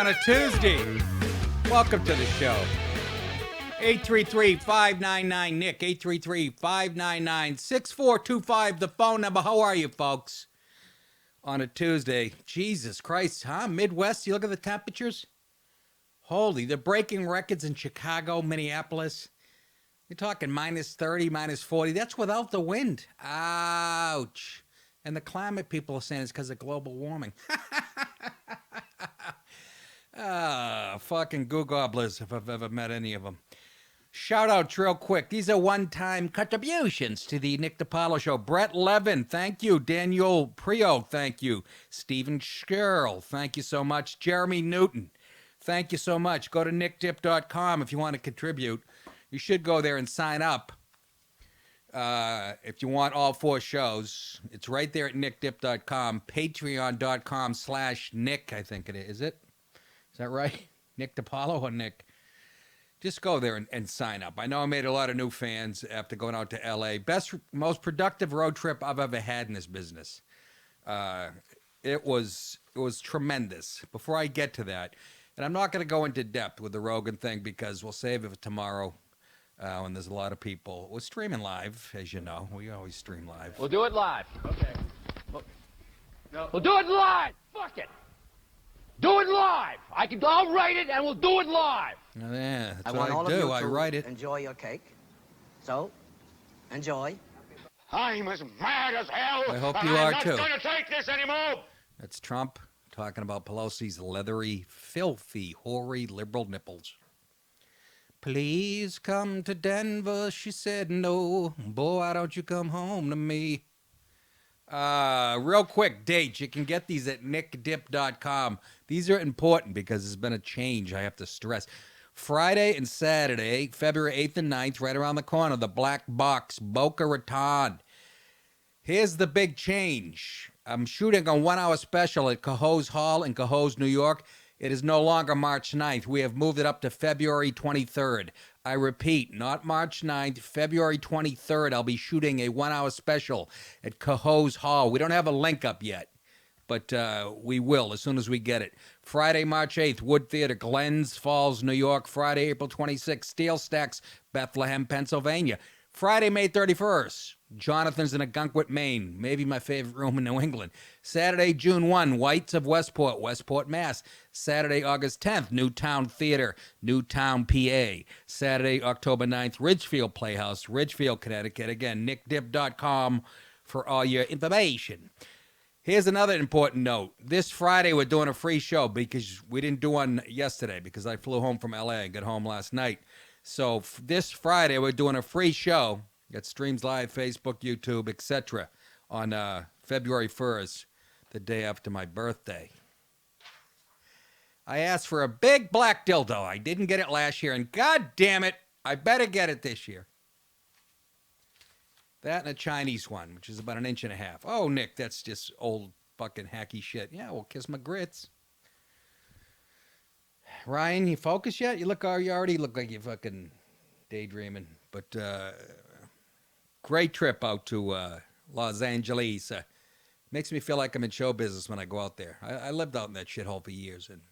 on a Tuesday. Welcome to the show. 833-599-NICK, 833-599-6425, the phone number. How are you, folks? On a Tuesday. Jesus Christ, huh? Midwest, you look at the temperatures? Holy, they're breaking records in Chicago, Minneapolis. You're talking minus 30, minus 40. That's without the wind. Ouch. And the climate people are saying it's because of global warming. Fucking goo gobblers, if I've ever met any of them. Shout out real quick. These are one-time contributions to the Nick DiPaolo Show. Brett Levin, thank you. Daniel Prio, thank you. Stephen Scherl, thank you so much. Jeremy Newton, thank you so much. Go to nickdip.com if you want to contribute. You should go there and sign up if you want all four shows. It's right there at nickdip.com. Patreon.com/Nick, I think it is. Is it? Is that right? Nick DiPaolo or Nick? Just go there and sign up. I know I made a lot of new fans after going out to L.A. Most productive road trip I've ever had in this business. It was tremendous. Before I get to that, and I'm not going to go into depth with the Rogan thing because we'll save it for tomorrow when there's a lot of people. We're streaming live, as you know. We always stream live. We'll do it live. Okay. We'll do it live. Fuck it. Do it live. I'll write it and we'll do it live. Yeah, that's what I do. I write it. Enjoy your cake. So, enjoy. I'm as mad as hell. I hope you are too. I'm not going to take this anymore. That's Trump talking about Pelosi's leathery, filthy, hoary liberal nipples. Please come to Denver, she said no. Boy, why don't you come home to me? Real quick, dates. You can get these at nickdip.com. These are important because there's been a change I have to stress. Friday and Saturday, February 8th and 9th, right around the corner, the Black Box, Boca Raton. Here's the big change. I'm shooting a 1 hour special at Cohoes Hall in Cohoes, New York. It is no longer March 9th. We have moved it up to February 23rd. I repeat, not March 9th, February 23rd. I'll be shooting a 1 hour special at Cohoes Hall. We don't have a link up yet, but we will as soon as we get it. Friday, March 8th, Wood Theater, Glens Falls, New York. Friday, April 26th, Steel Stacks, Bethlehem, Pennsylvania. Friday, May 31st, Jonathan's in Agunquit, Maine. Maybe my favorite room in New England. Saturday, June 1, Whites of Westport, Westport, Mass. Saturday, August 10th, Newtown Theater, Newtown, PA. Saturday, October 9th, Ridgefield Playhouse, Ridgefield, Connecticut. Again, nickdip.com for all your information. Here's another important note. This Friday, we're doing a free show because we didn't do one yesterday because I flew home from L.A. and got home last night. So this Friday, we're doing a free show that streams live, Facebook, YouTube, etc. on February 1st, the day after my birthday. I asked for a big black dildo. I didn't get it last year, and God damn it, I better get it this year. That and a Chinese one, which is about 1.5 inches. Oh, Nick, that's just old fucking hacky shit. Yeah, well, kiss my grits. Ryan, you focus yet? You already look like you're fucking daydreaming. But great trip out to Los Angeles. Makes me feel like I'm in show business when I go out there. I lived out in that shithole for years, and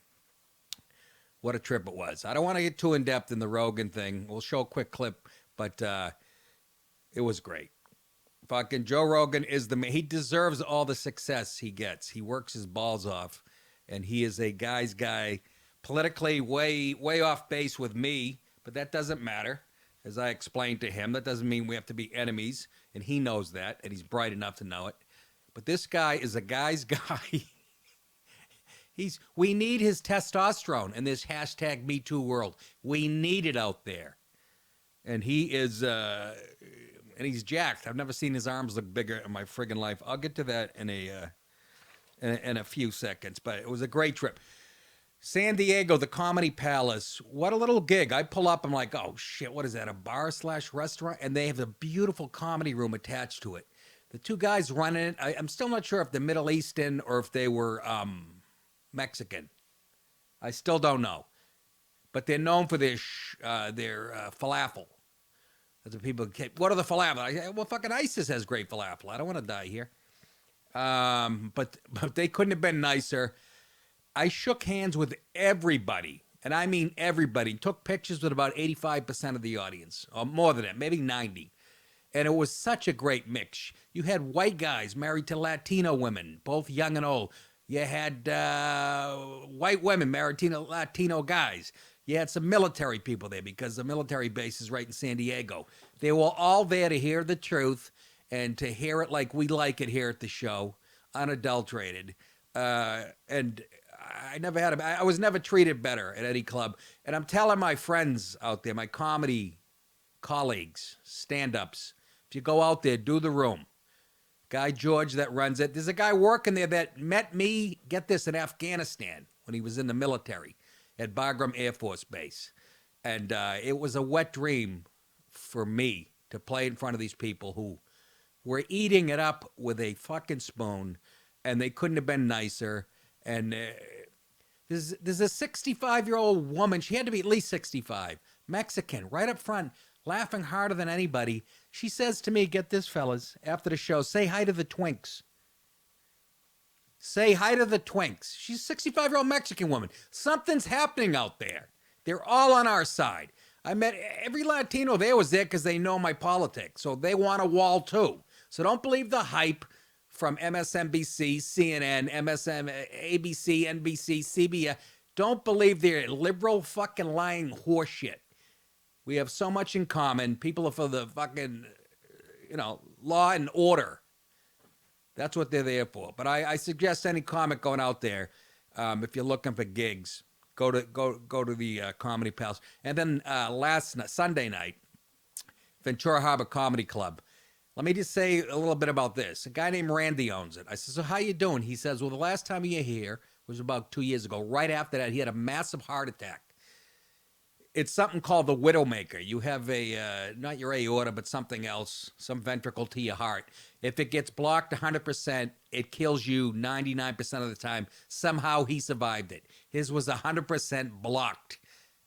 what a trip it was. I don't want to get too in-depth in the Rogan thing. We'll show a quick clip, but it was great. Fucking Joe Rogan is he deserves all the success he gets. He works his balls off, and he is a guy's guy. Politically way off base with me, but that doesn't matter. As I explained to him, that doesn't mean we have to be enemies, and he knows that, and he's bright enough to know it. But this guy is a guy's guy. We need his testosterone in this hashtag MeToo world. We need it out there. And he is, and he's jacked. I've never seen his arms look bigger in my friggin' life. I'll get to that in a few seconds, but it was a great trip. San Diego, the Comedy Palace. What a little gig. I pull up, I'm like, oh shit, what is that, a bar/restaurant? And they have a beautiful comedy room attached to it. The two guys running it, I'm still not sure if they're Middle Eastern or if they were Mexican. I still don't know. But they're known for their falafel. That's what people get. What are the falafel? Well, fucking ISIS has great falafel. I don't want to die here. But they couldn't have been nicer. I shook hands with everybody, and I mean everybody. Took pictures with about 85% of the audience, or more than that, maybe 90. And it was such a great mix. You had white guys married to Latino women, both young and old. You had white women married to Latino guys. You had some military people there because the military base is right in San Diego. They were all there to hear the truth and to hear it like we like it here at the show, unadulterated. And I was never treated better at any club. And I'm telling my friends out there, my comedy colleagues, stand-ups, if you go out there, do the room. Guy George that runs it. There's a guy working there that met me, get this, in Afghanistan when he was in the military at Bagram Air Force Base. And it was a wet dream for me to play in front of these people who were eating it up with a fucking spoon, and they couldn't have been nicer. And there's a 65-year-old woman, she had to be at least 65, Mexican, right up front, laughing harder than anybody. She says to me, get this, fellas, after the show, say hi to the twinks. Say hi to the twinks. She's a 65-year-old Mexican woman. Something's happening out there. They're all on our side. I met every Latino there was there because they know my politics. So they want a wall too. So don't believe the hype from MSNBC, CNN, MSN, ABC, NBC, CBS. Don't believe their liberal fucking lying horseshit. We have so much in common. People are for the fucking, law and order. That's what they're there for. But I suggest any comic going out there, if you're looking for gigs, go to the Comedy Palace. And then Sunday night, Ventura Harbor Comedy Club. Let me just say a little bit about this. A guy named Randy owns it. I said, so how you doing? He says, well, the last time you were here was about 2 years ago. Right after that, he had a massive heart attack. It's something called the Widowmaker. You have not your aorta, but something else, some ventricle to your heart. If it gets blocked 100%, it kills you 99% of the time. Somehow he survived it. His was 100% blocked.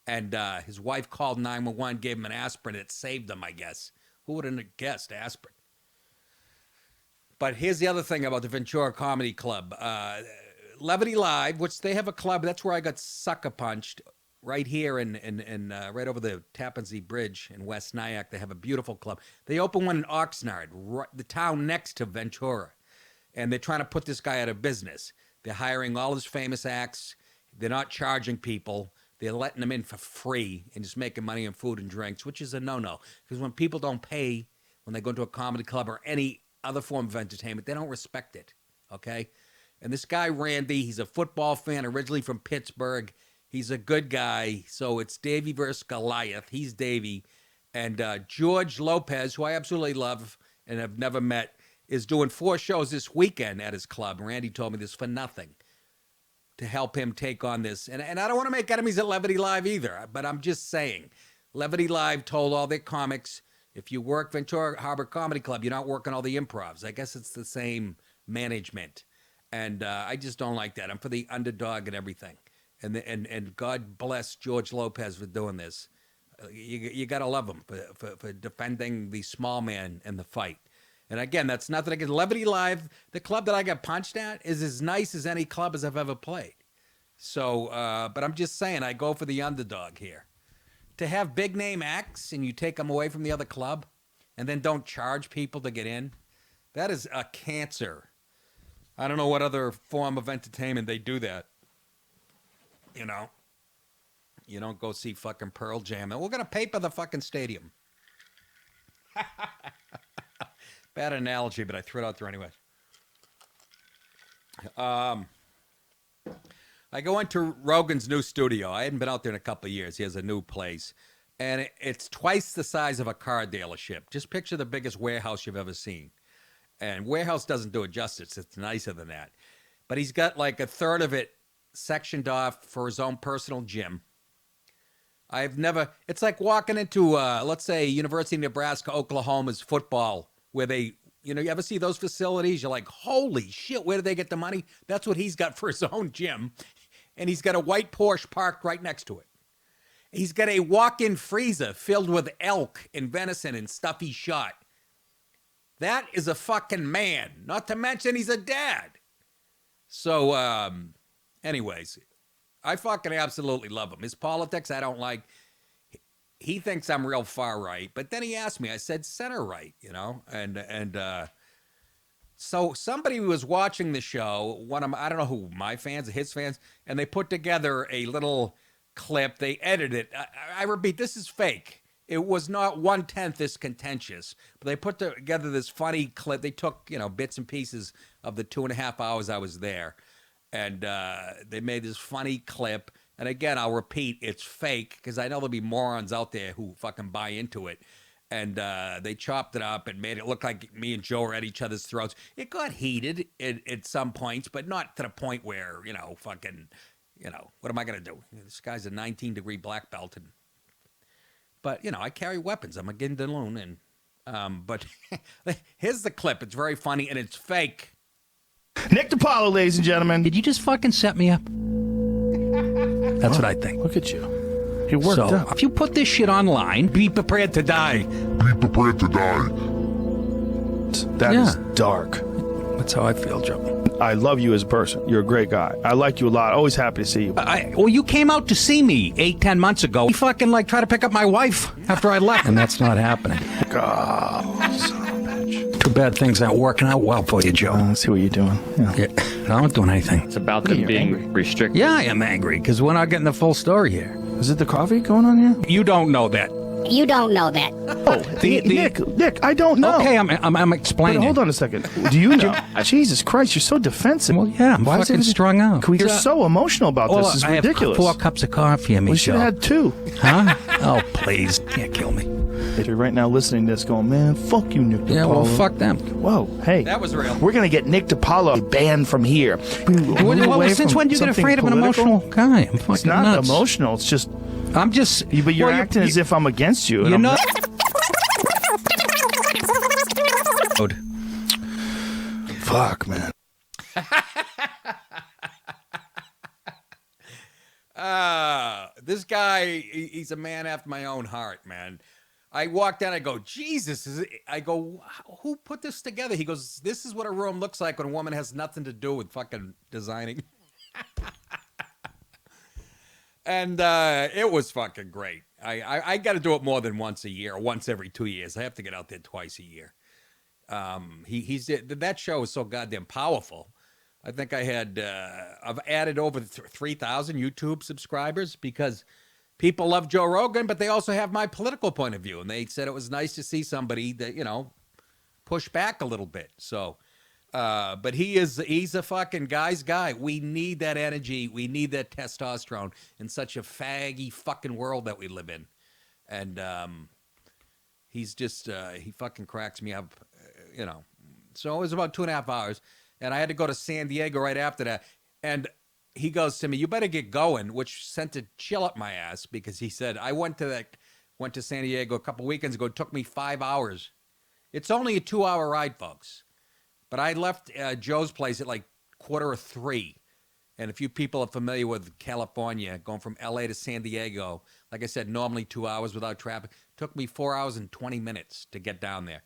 And his wife called 911, gave him an aspirin. It saved him, I guess. Who would have guessed aspirin? But here's the other thing about the Ventura Comedy Club. Levity Live, which they have a club. That's where I got sucker punched. Right here in right over the Tappan Zee Bridge in West Nyack, they have a beautiful club. They opened one in Oxnard, the town next to Ventura. And they're trying to put this guy out of business. They're hiring all his famous acts. They're not charging people. They're letting them in for free and just making money on food and drinks, which is a no-no. Because when people don't pay, when they go to a comedy club or any other form of entertainment, they don't respect it, okay? And this guy, Randy, he's a football fan, originally from Pittsburgh. He's a good guy. So it's Davey versus Goliath. He's Davey. And George Lopez, who I absolutely love and have never met, is doing 4 shows this weekend at his club. Randy told me this for nothing to help him take on this. And I don't want to make enemies at Levity Live either, but I'm just saying. Levity Live told all their comics, if you work Ventura Harbor Comedy Club, you're not working all the improvs. I guess it's the same management. And I just don't like that. I'm for the underdog and everything. And God bless George Lopez for doing this. You got to love him for defending the small man in the fight. And again, that's nothing against Levity Live. The club that I got punched at is as nice as any club as I've ever played. So, but I'm just saying, I go for the underdog here. To have big name acts and you take them away from the other club and then don't charge people to get in, that is a cancer. I don't know what other form of entertainment they do that. You don't go see fucking Pearl Jam. And we're going to paper the fucking stadium. Bad analogy, but I threw it out there anyway. I go into Rogan's new studio. I hadn't been out there in a couple of years. He has a new place. And it's twice the size of a car dealership. Just picture the biggest warehouse you've ever seen. And warehouse doesn't do it justice. It's nicer than that. But he's got like a third of it sectioned off for his own personal gym. It's like walking into, let's say, University of Nebraska, Oklahoma's football, where they, you ever see those facilities? You're like, holy shit, where do they get the money? That's what he's got for his own gym. And he's got a white Porsche parked right next to it. He's got a walk-in freezer filled with elk and venison and stuff he shot. That is a fucking man. Not to mention he's a dad. So, Anyways, I fucking absolutely love him. His politics, I don't like. He thinks I'm real far right, but then he asked me. I said center right, you know, and so somebody was watching the show. One of I don't know who, my fans, his fans, and they put together a little clip. They edited it. I repeat, this is fake. It was not 1/10 as contentious, but they put together this funny clip. They took, you know, bits and pieces of the 2.5 hours I was there, and they made this funny clip. And again, I'll repeat, it's fake because I know there'll be morons out there who fucking buy into it. And they chopped it up and made it look like me and Joe were at each other's throats. It got heated at some points, but not to the point where, you know, fucking, you know, what am I going to do? This guy's a 19-degree black belt. But, you know, I carry weapons. I'm a Gindaloon. But here's the clip. It's very funny, and it's fake. Nick DiPaolo, ladies and gentlemen. Did you just fucking set me up? That's what I think. Look at you. He worked So, up. if you put this shit online, be prepared to die. Be prepared to die. That is dark. That's how I feel, Joe. I love you as a person. You're a great guy. I like you a lot. Always happy to see you. Well, you came out to see me 8-10 months ago. You fucking, like, try to pick up my wife after I left, and that's not happening. Oh, son of a bitch. Too bad things aren't working out well for you, Joe. I see what you're doing. Yeah. I'm not doing anything. It's about Look at them you, being angry. restricted. Yeah, I am angry, because we're not getting the full story here. Is it the coffee going on here? You don't know that. You don't know that. Oh, Nick, I don't know. Okay, I'm explaining. But hold on a second. Do you know? Jesus Christ, you're so defensive. Well, yeah, I'm Why is fucking everything- strung out. You're so emotional about this. It's I ridiculous. have 4 cups of coffee in me, We should Joe. have had 2. Huh? Oh, please. Can't kill me. If you're right now listening to this going, man, fuck you, Nick DiPaolo. Yeah, well, fuck them. Whoa, hey. That was real. We're going to get Nick DiPaolo banned from here. Since when do you get afraid of an emotional guy? I'm fucking It's not nuts. emotional. It's just... I'm just... But you're acting as if I'm against you. and You're I'm not... Fuck, man. This guy, he's a man after my own heart, man. I walked in, I go, Jesus. I go, who put this together? He goes, this is what a room looks like when a woman has nothing to do with fucking designing. And it was fucking great. I got to do it more than once a year, once every 2 years. I have to get out there twice a year. That show is so goddamn powerful. I think I've added over 3,000 YouTube subscribers because people love Joe Rogan, but they also have my political point of view. And they said it was nice to see somebody that, you know, push back a little bit. So, but he's a fucking guy's guy. We need that energy. We need that testosterone in such a faggy fucking world that we live in. And he's just, he fucking cracks me up, you know. So it was about 2.5 hours. And I had to go to San Diego right after that. And he goes to me, you better get going, which sent a chill up my ass because he said, I went to San Diego a couple weekends ago. It took me 5 hours. It's only a 2-hour ride, folks. But I left Joe's place at like 2:45. And if you people are familiar with California, going from L.A. to San Diego, like I said, normally 2 hours without traffic. Took me 4 hours and 20 minutes to get down there.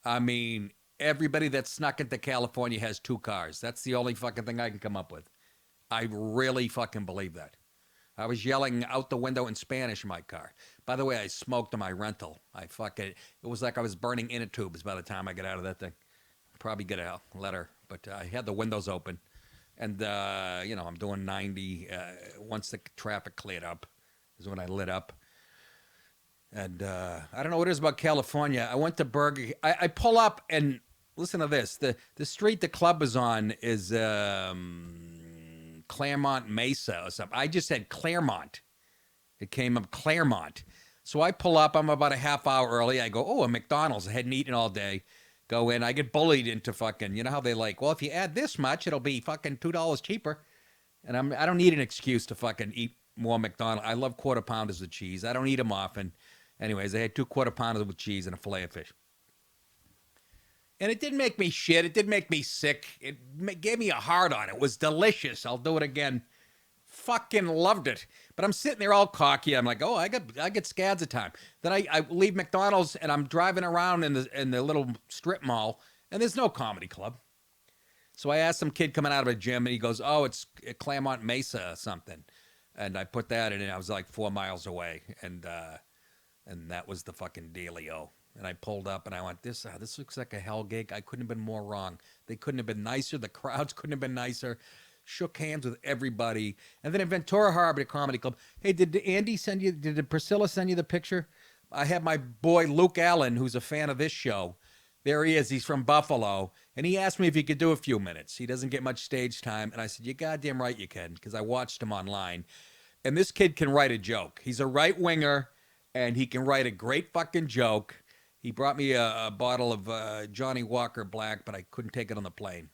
I mean, everybody that snuck into California has 2 cars. That's the only fucking thing I can come up with. I really fucking believe that. I was yelling out the window in Spanish in my car. By the way, I smoked in my rental. It was like I was burning inner tubes by the time I got out of that thing. Probably get a letter, but I had the windows open. And, you know, I'm doing 90. Once the traffic cleared up is when I lit up. And I don't know what it is about California. I went to Burger. I pull up and listen to this. The street the club is on is Claremont Mesa or something. I just said Claremont. It came up Claremont. So I pull up. I'm about a half hour early. I go, oh, a McDonald's. I hadn't eaten all day. Go in. I get bullied into fucking, you know how they like, well, if you add this much, it'll be fucking $2 cheaper. And I don't need an excuse to fucking eat more McDonald's. I love quarter pounders with cheese. I don't eat them often. Anyways, I had 2 quarter pounders with cheese and a fillet of fish. And it didn't make me shit. It didn't make me sick. It gave me a hard on. It was delicious. I'll do it again. Fucking loved it. But I'm sitting there all cocky. I'm like, oh, I get scads of time. Then I leave McDonald's and I'm driving around in the little strip mall and there's no comedy club. So I asked some kid coming out of a gym, and he goes, "Oh, it's at Claremont Mesa or something." And I put that in, and I was like 4 miles away, and that was the fucking dealio. And I pulled up, and I went, "This looks like a hell gig. I couldn't have been more wrong. They couldn't have been nicer. The crowds couldn't have been nicer." Shook hands with everybody. And then at Ventura Harbor Comedy Club, hey, did Priscilla send you the picture? I had my boy Luke Allen, who's a fan of this show. There he is. He's from Buffalo. And he asked me if he could do a few minutes. He doesn't get much stage time. And I said, "You're goddamn right you can," because I watched him online. And this kid can write a joke. He's a right winger, and he can write a great fucking joke. He brought me a bottle of Johnny Walker Black, but I couldn't take it on the plane.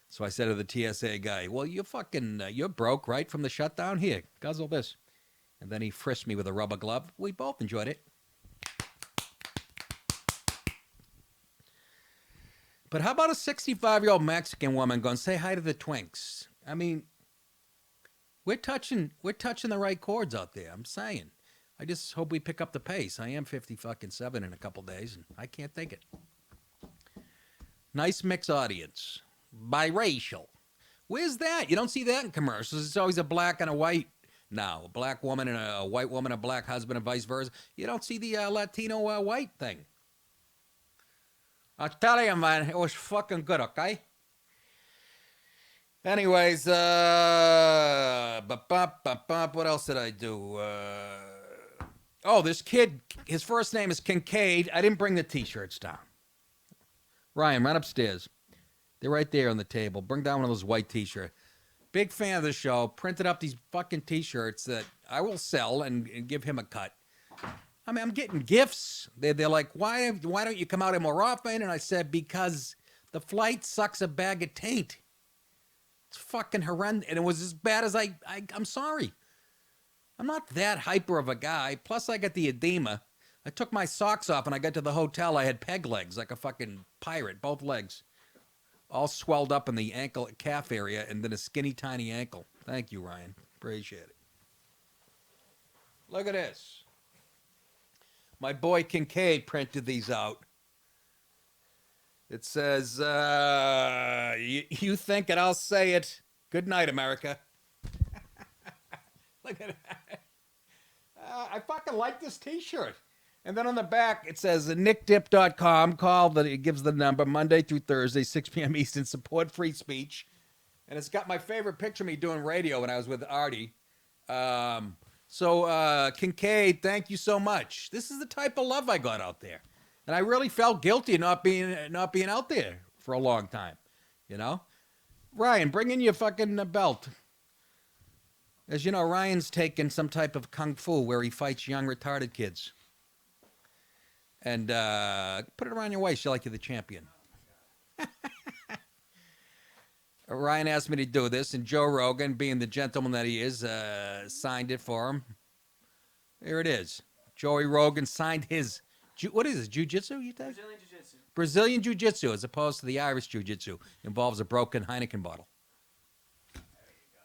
So I said to the TSA guy, "Well, you're broke, right, from the shutdown? Here, guzzle this." And then he frisked me with a rubber glove. We both enjoyed it. But how about a 65-year-old Mexican woman going, "Say hi to the twinks"? I mean, we're touching the right chords out there. I'm saying. I just hope we pick up the pace. I am 57 in a couple days, and I can't take it. Nice mixed audience. Biracial. Where's that? You don't see that in commercials. It's always a black and a white now. A black woman and a white woman, a black husband, and vice versa. You don't see the Latino white thing. I'll tell you, man, it was fucking good, okay? Anyways, what else did I do? This kid, his first name is Kincaid. I didn't bring the T-shirts down. Ryan, run upstairs. They're right there on the table. Bring down one of those white T-shirts. Big fan of the show. Printed up these fucking T-shirts that I will sell and give him a cut. I mean, I'm getting gifts. They're like, why don't you come out here more often? And I said, because the flight sucks a bag of taint. It's fucking horrendous. And it was as bad as I'm sorry. I'm not that hyper of a guy. Plus, I got the edema. I took my socks off and I got to the hotel. I had peg legs like a fucking pirate, both legs. All swelled up in the ankle, calf area, and then a skinny, tiny ankle. Thank you, Ryan. Appreciate it. Look at this. My boy Kincaid printed these out. It says, you think it, I'll say it. Good night, America. Look at that. I fucking like this T-shirt. And then on the back, it says nickdip.com. It gives the number Monday through Thursday, 6 p.m. Eastern. Support free speech. And it's got my favorite picture of me doing radio when I was with Artie. Kincaid, thank you so much. This is the type of love I got out there. And I really felt guilty not being out there for a long time. You know? Ryan, bring in your fucking belt. As you know, Ryan's taken some type of kung fu where he fights young retarded kids. And put it around your waist. You're like you're the champion. Ryan asked me to do this, and Joe Rogan, being the gentleman that he is, signed it for him. There it is. Joey Rogan signed his... What is this, jiu-jitsu, you think? Brazilian jiu-jitsu. Brazilian jiu-jitsu, as opposed to the Irish jiu-jitsu. Involves a broken Heineken bottle.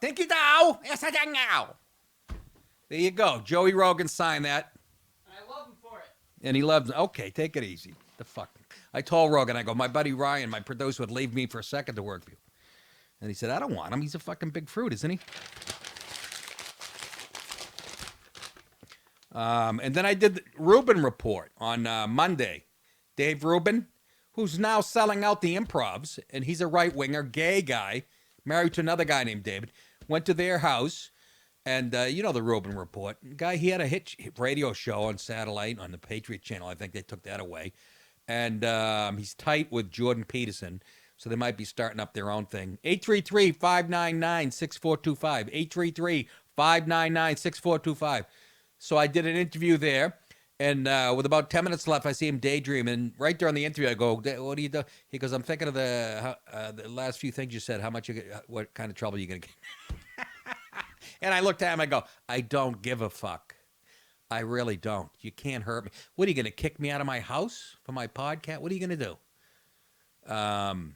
Thank you, Dow. Yes, I did now. There you go. Joey Rogan signed that. I love him for it. And he loves, okay, take it easy. The fuck. I told Rogan, I go, my buddy Ryan, my producer, would leave me for a second to work for you. And he said, I don't want him. He's a fucking big fruit, isn't he? And then I did the Rubin Report on Monday. Dave Rubin, who's now selling out the Improvs, and he's a right-winger, gay guy, married to another guy named David, went to their house. And you know the Rubin Report. Guy, he had a hit radio show on satellite on the Patriot Channel. I think they took that away. And he's tight with Jordan Peterson, so they might be starting up their own thing. 833-599-6425. 833-599-6425. So I did an interview there, and with about 10 minutes left, I see him daydreaming. Right during the interview, I go, what do you do? He goes, I'm thinking of the last few things you said. What kind of trouble are you going to get? And I looked at him, I go, I don't give a fuck. I really don't. You can't hurt me. What, are you going to kick me out of my house for my podcast? What are you going to do? And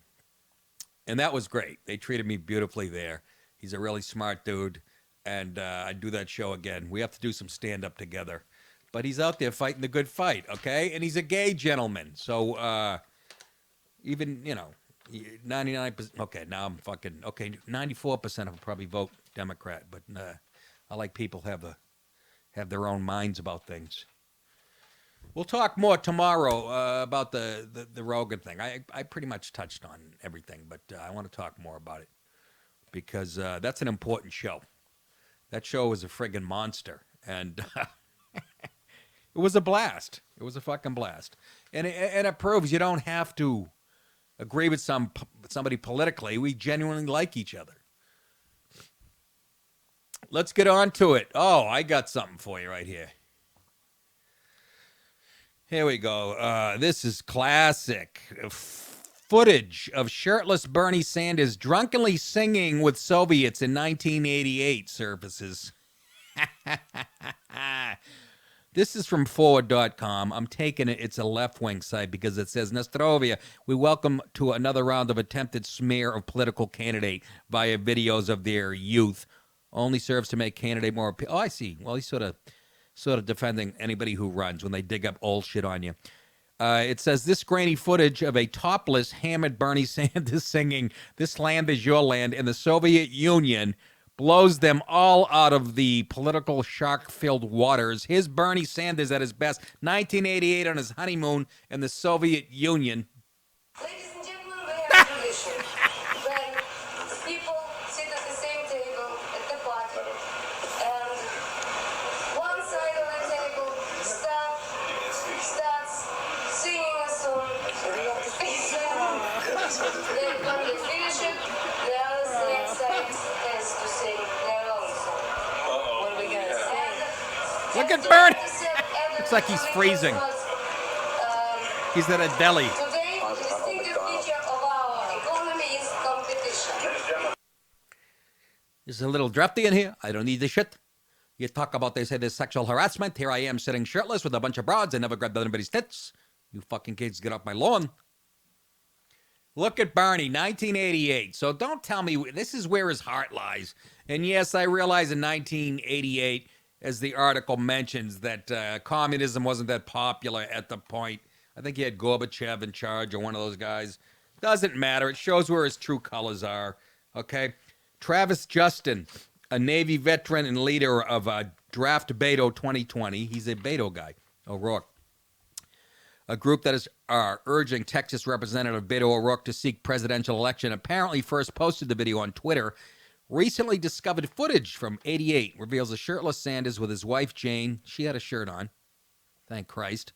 that was great. They treated me beautifully there. He's a really smart dude, and I'd do that show again. We have to do some stand-up together. But he's out there fighting the good fight, okay? And he's a gay gentleman. So even, 99%. Okay, now I'm fucking okay. 94% will probably vote Democrat, but I like people have their own minds about things. We'll talk more tomorrow about the Rogan thing. I pretty much touched on everything, but I want to talk more about it because that's an important show. That show was a friggin' monster, and it was a blast. It was a fucking blast, and it proves you don't have to agree with somebody politically. We genuinely like each other. Let's get on to it. Oh, I got something for you right here. Here we go. This is classic footage of shirtless Bernie Sanders drunkenly singing with Soviets in 1988 surfaces. This is from forward.com. I'm taking it. It's a left-wing site because it says, Nostrovia, we welcome to another round of attempted smear of political candidate via videos of their youth. Only serves to make candidate more appeal. Oh, I see. Well, he's sort of defending anybody who runs when they dig up old shit on you. It says, this grainy footage of a topless, hammered Bernie Sanders singing, "This land is your land," in the Soviet Union blows them all out of the political shark-filled waters. Here's Bernie Sanders at his best, 1988 on his honeymoon in the Soviet Union. Ladies and gentlemen, we have a tradition. When people sit at the same table at the party, and one side of the table starts singing a song, then when they finish it, the other side has to sing their own song. What are we gonna say? Look at Bernie. Looks like he's freezing. He's at a deli. Today, the distinctive feature of our economy is competition. There's a little drafty in here. I don't need this shit. You talk about, they say there's sexual harassment. Here I am sitting shirtless with a bunch of broads. I never grabbed anybody's tits. You fucking kids, get off my lawn. Look at Bernie, 1988. So don't tell me, this is where his heart lies. And yes, I realize in 1988, as the article mentions, that communism wasn't that popular at the point. I think he had Gorbachev in charge or one of those guys. Doesn't matter. It shows where his true colors are. Okay? Travis Justin, a Navy veteran and leader of Draft Beto 2020. He's a Beto guy. O'Rourke. A group that is urging Texas Representative Beto O'Rourke to seek presidential election. Apparently first posted the video on Twitter. Recently discovered footage from 88 reveals a shirtless Sanders with his wife Jane. She had a shirt on. Thank Christ.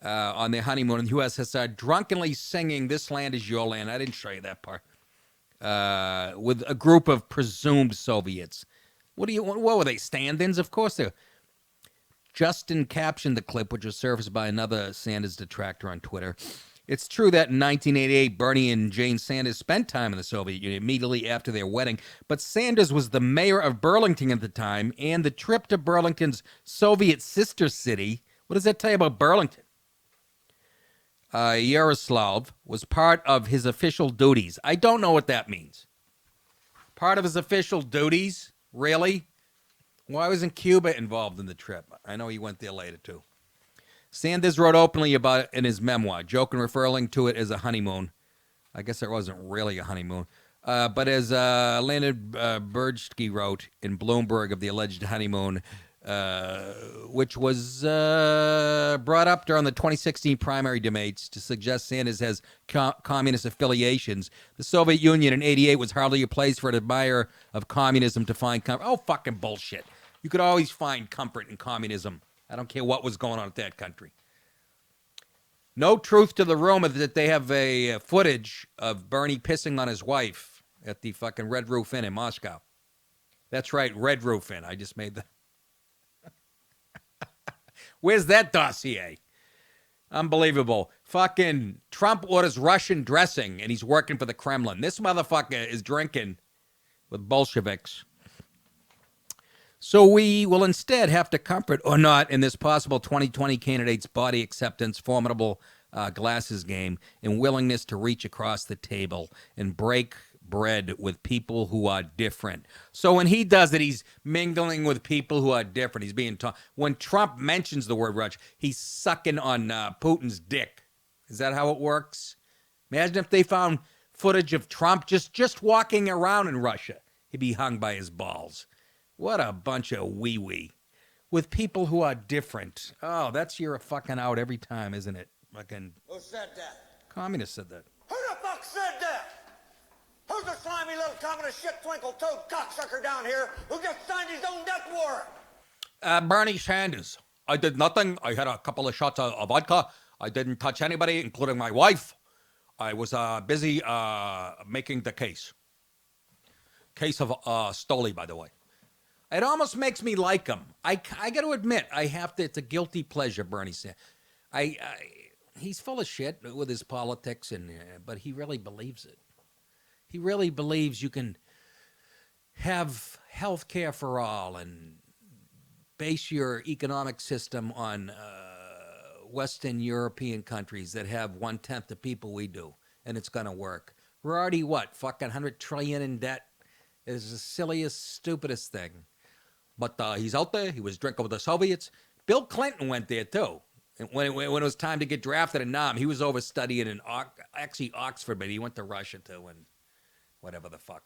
On their honeymoon in the USSR, drunkenly singing "This Land Is Your Land." I didn't show you that part. With a group of presumed Soviets. What were they, stand-ins? Of course they were. Justin captioned the clip, which was surfaced by another Sanders detractor on Twitter. It's true that in 1988, Bernie and Jane Sanders spent time in the Soviet Union immediately after their wedding, but Sanders was the mayor of Burlington at the time, and the trip to Burlington's Soviet sister city, what does that tell you about Burlington? Yaroslav was part of his official duties. I don't know what that means. Part of his official duties? Really? Why wasn't Cuba involved in the trip? I know he went there later, too. Sanders wrote openly about it in his memoir, joking, referring to it as a honeymoon. I guess it wasn't really a honeymoon. But as Leonard Bergsky wrote in Bloomberg of the alleged honeymoon, which was brought up during the 2016 primary debates to suggest Sanders has communist affiliations. The Soviet Union in 88 was hardly a place for an admirer of communism to find comfort. Oh, fucking bullshit. You could always find comfort in communism. I don't care what was going on with that country. No truth to the rumor that they have a footage of Bernie pissing on his wife at the fucking Red Roof Inn in Moscow. That's right, Red Roof Inn. I just made the... Where's that dossier? Unbelievable. Fucking Trump orders Russian dressing, and he's working for the Kremlin. This motherfucker is drinking with Bolsheviks. So we will instead have to comfort or not in this possible 2020 candidate's body acceptance, formidable glasses game, and willingness to reach across the table and break bread with people who are different. So when he does it, he's mingling with people who are different. He's being taught. When Trump mentions the word Russia, he's sucking on Putin's dick. Is that how it works? Imagine if they found footage of Trump just walking around in Russia. He'd be hung by his balls. What a bunch of wee-wee. With people who are different. Oh, that's your fucking out every time, isn't it? Fucking Who said that? communist said that. Who the fuck said that? Who's the slimy little communist shit twinkle-toed cocksucker down here who just signed his own death warrant? Bernie Sanders. I did nothing. I had a couple of shots of vodka. I didn't touch anybody, including my wife. I was busy making the case. Case of Stoli, by the way. It almost makes me like him. I got to admit, it's a guilty pleasure, Bernie Sanders. He's full of shit with his politics, but he really believes it. He really believes you can have health care for all and base your economic system on Western European countries that have 1/10 the people we do, and it's going to work. We're already, fucking $100 trillion in debt? It's the silliest, stupidest thing. But he's out there. He was drinking with the Soviets. Bill Clinton went there, too. And when it was time to get drafted in Nam, he was over studying in Oxford, but he went to Russia, too, and whatever the fuck.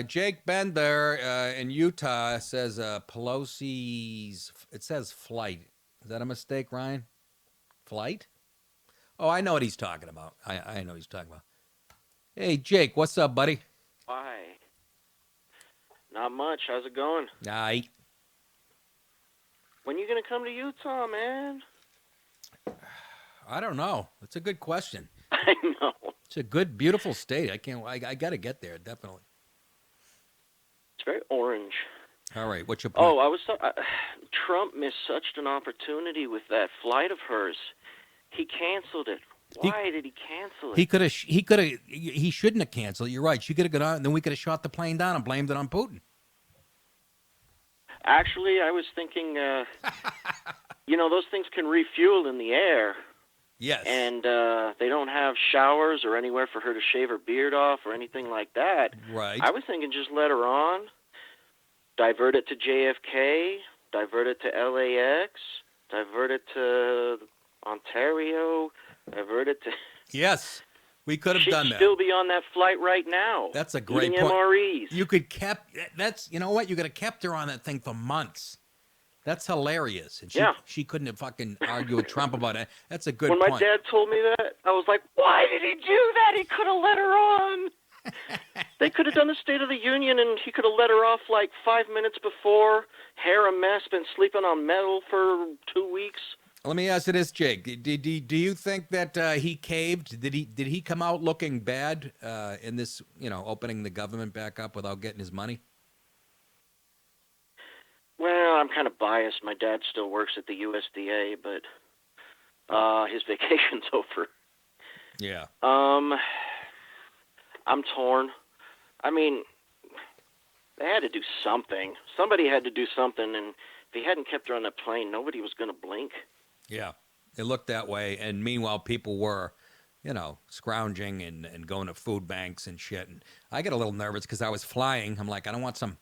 Jake Bender in Utah says Pelosi's, it says flight. Is that a mistake, Ryan? Flight? Oh, I know what he's talking about. I know what he's talking about. Hey, Jake, what's up, buddy? Hi. Not much. How's it going? Aye. When you going to come to Utah, man? I don't know. That's a good question. I know. It's a good, beautiful state. I got to get there, definitely. It's very orange. All right, what's your point? Oh, Trump missed such an opportunity with that flight of hers. He canceled it. Why did he cancel it? He shouldn't have canceled it. You're right. She could have gone out, and then we could have shot the plane down and blamed it on Putin. Actually, I was thinking, those things can refuel in the air. Yes. And they don't have showers or anywhere for her to shave her beard off or anything like that. Right. I was thinking just let her on, divert it to JFK, divert it to LAX, divert it to Ontario, divert it to... Yes, we could have done that. She'd still be on that flight right now. That's a great point. MREs. You could you know what? You could have kept her on that thing for months. That's hilarious. And she couldn't have fucking argued with Trump about it. That's a good point. When my dad told me that, I was like, why did he do that? He could have let her on. They could have done the State of the Union, and he could have let her off like 5 minutes before. Hair a mess, been sleeping on metal for 2 weeks. Let me ask you this, Jake. Do you think that he caved? Did he come out looking bad in this, opening the government back up without getting his money? Well, I'm kind of biased. My dad still works at the USDA, but his vacation's over. Yeah. I'm torn. I mean, they had to do something. Somebody had to do something, and if he hadn't kept her on that plane, nobody was going to blink. Yeah, it looked that way. And meanwhile, people were, scrounging and going to food banks and shit. And I get a little nervous because I was flying. I'm like, I don't want some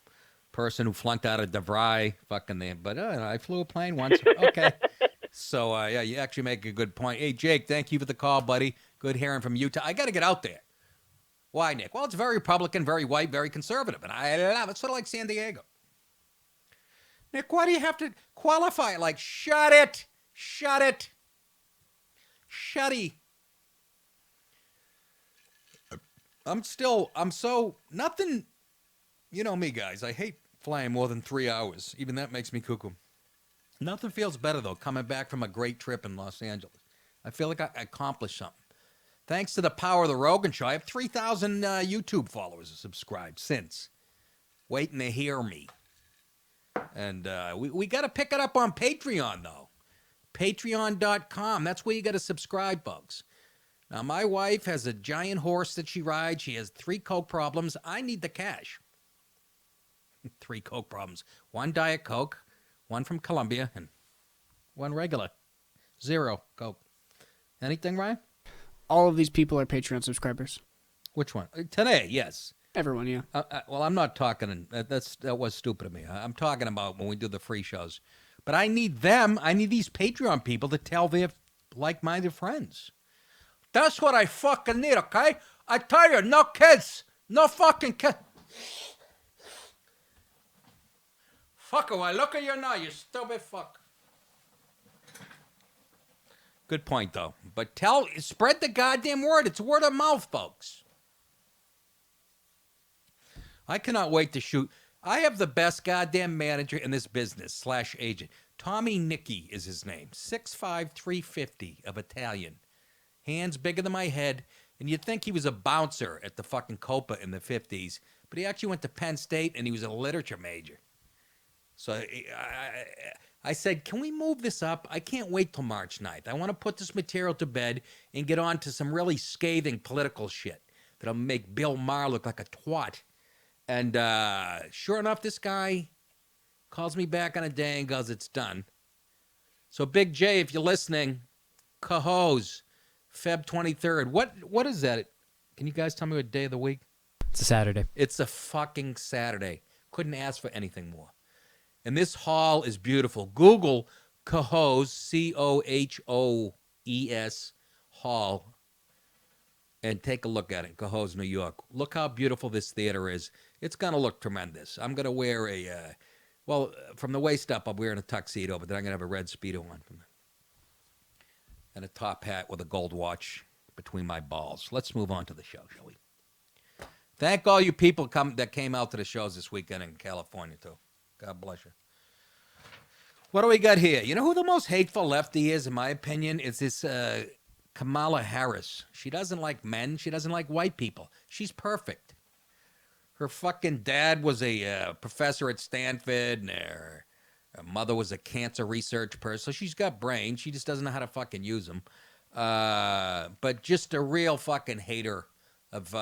person who flunked out of DeVry fucking there. But I flew a plane once. Okay. So, yeah, you actually make a good point. Hey, Jake, thank you for the call, buddy. Good hearing from Utah. I got to get out there. Why, Nick? Well, it's very Republican, very white, very conservative. And I love it. Sort of like San Diego. Nick, why do you have to qualify it? Like, shut it. Shut it. Shutty. Nothing, you know me, guys. I hate flying more than 3 hours. Even that makes me cuckoo. Nothing feels better, though, coming back from a great trip in Los Angeles. I feel like I accomplished something. Thanks to the power of the Rogan Show, I have 3,000 YouTube followers subscribed since. Waiting to hear me. And we got to pick it up on Patreon, though. Patreon.com. That's where you got to subscribe, folks. Now, my wife has a giant horse that she rides. She has 3 Coke problems. I need the cash. 3 Coke problems. 1 Diet Coke, 1 from Colombia, and 1 regular. 0 Coke. Anything, Ryan? All of these people are Patreon subscribers. Which one? Today, yes. Everyone, yeah. Well, I'm not talking. That was stupid of me. I'm talking about when we do the free shows. But I need them. I need these Patreon people to tell their like-minded friends. That's what I fucking need, okay? I tell you, no kids. No fucking kids. Fucker, I look at you now, you stupid fuck. Good point, though. But spread the goddamn word. It's word of mouth, folks. I cannot wait to shoot. I have the best goddamn manager in this business / agent. Tommy Nicky is his name. 6'5", 350 of Italian. Hands bigger than my head. And you'd think he was a bouncer at the fucking Copa in the 50s. But he actually went to Penn State and he was a literature major. So I said, can we move this up? I can't wait till March 9th. I want to put this material to bed and get on to some really scathing political shit that'll make Bill Maher look like a twat. And sure enough, this guy calls me back on a day and goes, it's done. So Big J, if you're listening, Cahoes, Feb 23rd. What is that? Can you guys tell me what day of the week? It's a Saturday. It's a fucking Saturday. Couldn't ask for anything more. And this hall is beautiful. Google Cahoes, Cohoes Hall, and take a look at it. Cahoes, New York. Look how beautiful this theater is. It's going to look tremendous. I'm going to wear from the waist up, I'm wearing a tuxedo, but then I'm going to have a red Speedo on. And a top hat with a gold watch between my balls. Let's move on to the show, shall we? Thank all you people that came out to the shows this weekend in California, too. God bless you. What do we got here? You know who the most hateful lefty is, in my opinion? Is this Kamala Harris. She doesn't like men. She doesn't like white people. She's perfect. Her fucking dad was a professor at Stanford, and her mother was a cancer research person. So she's got brains. She just doesn't know how to fucking use them. But just a real fucking hater of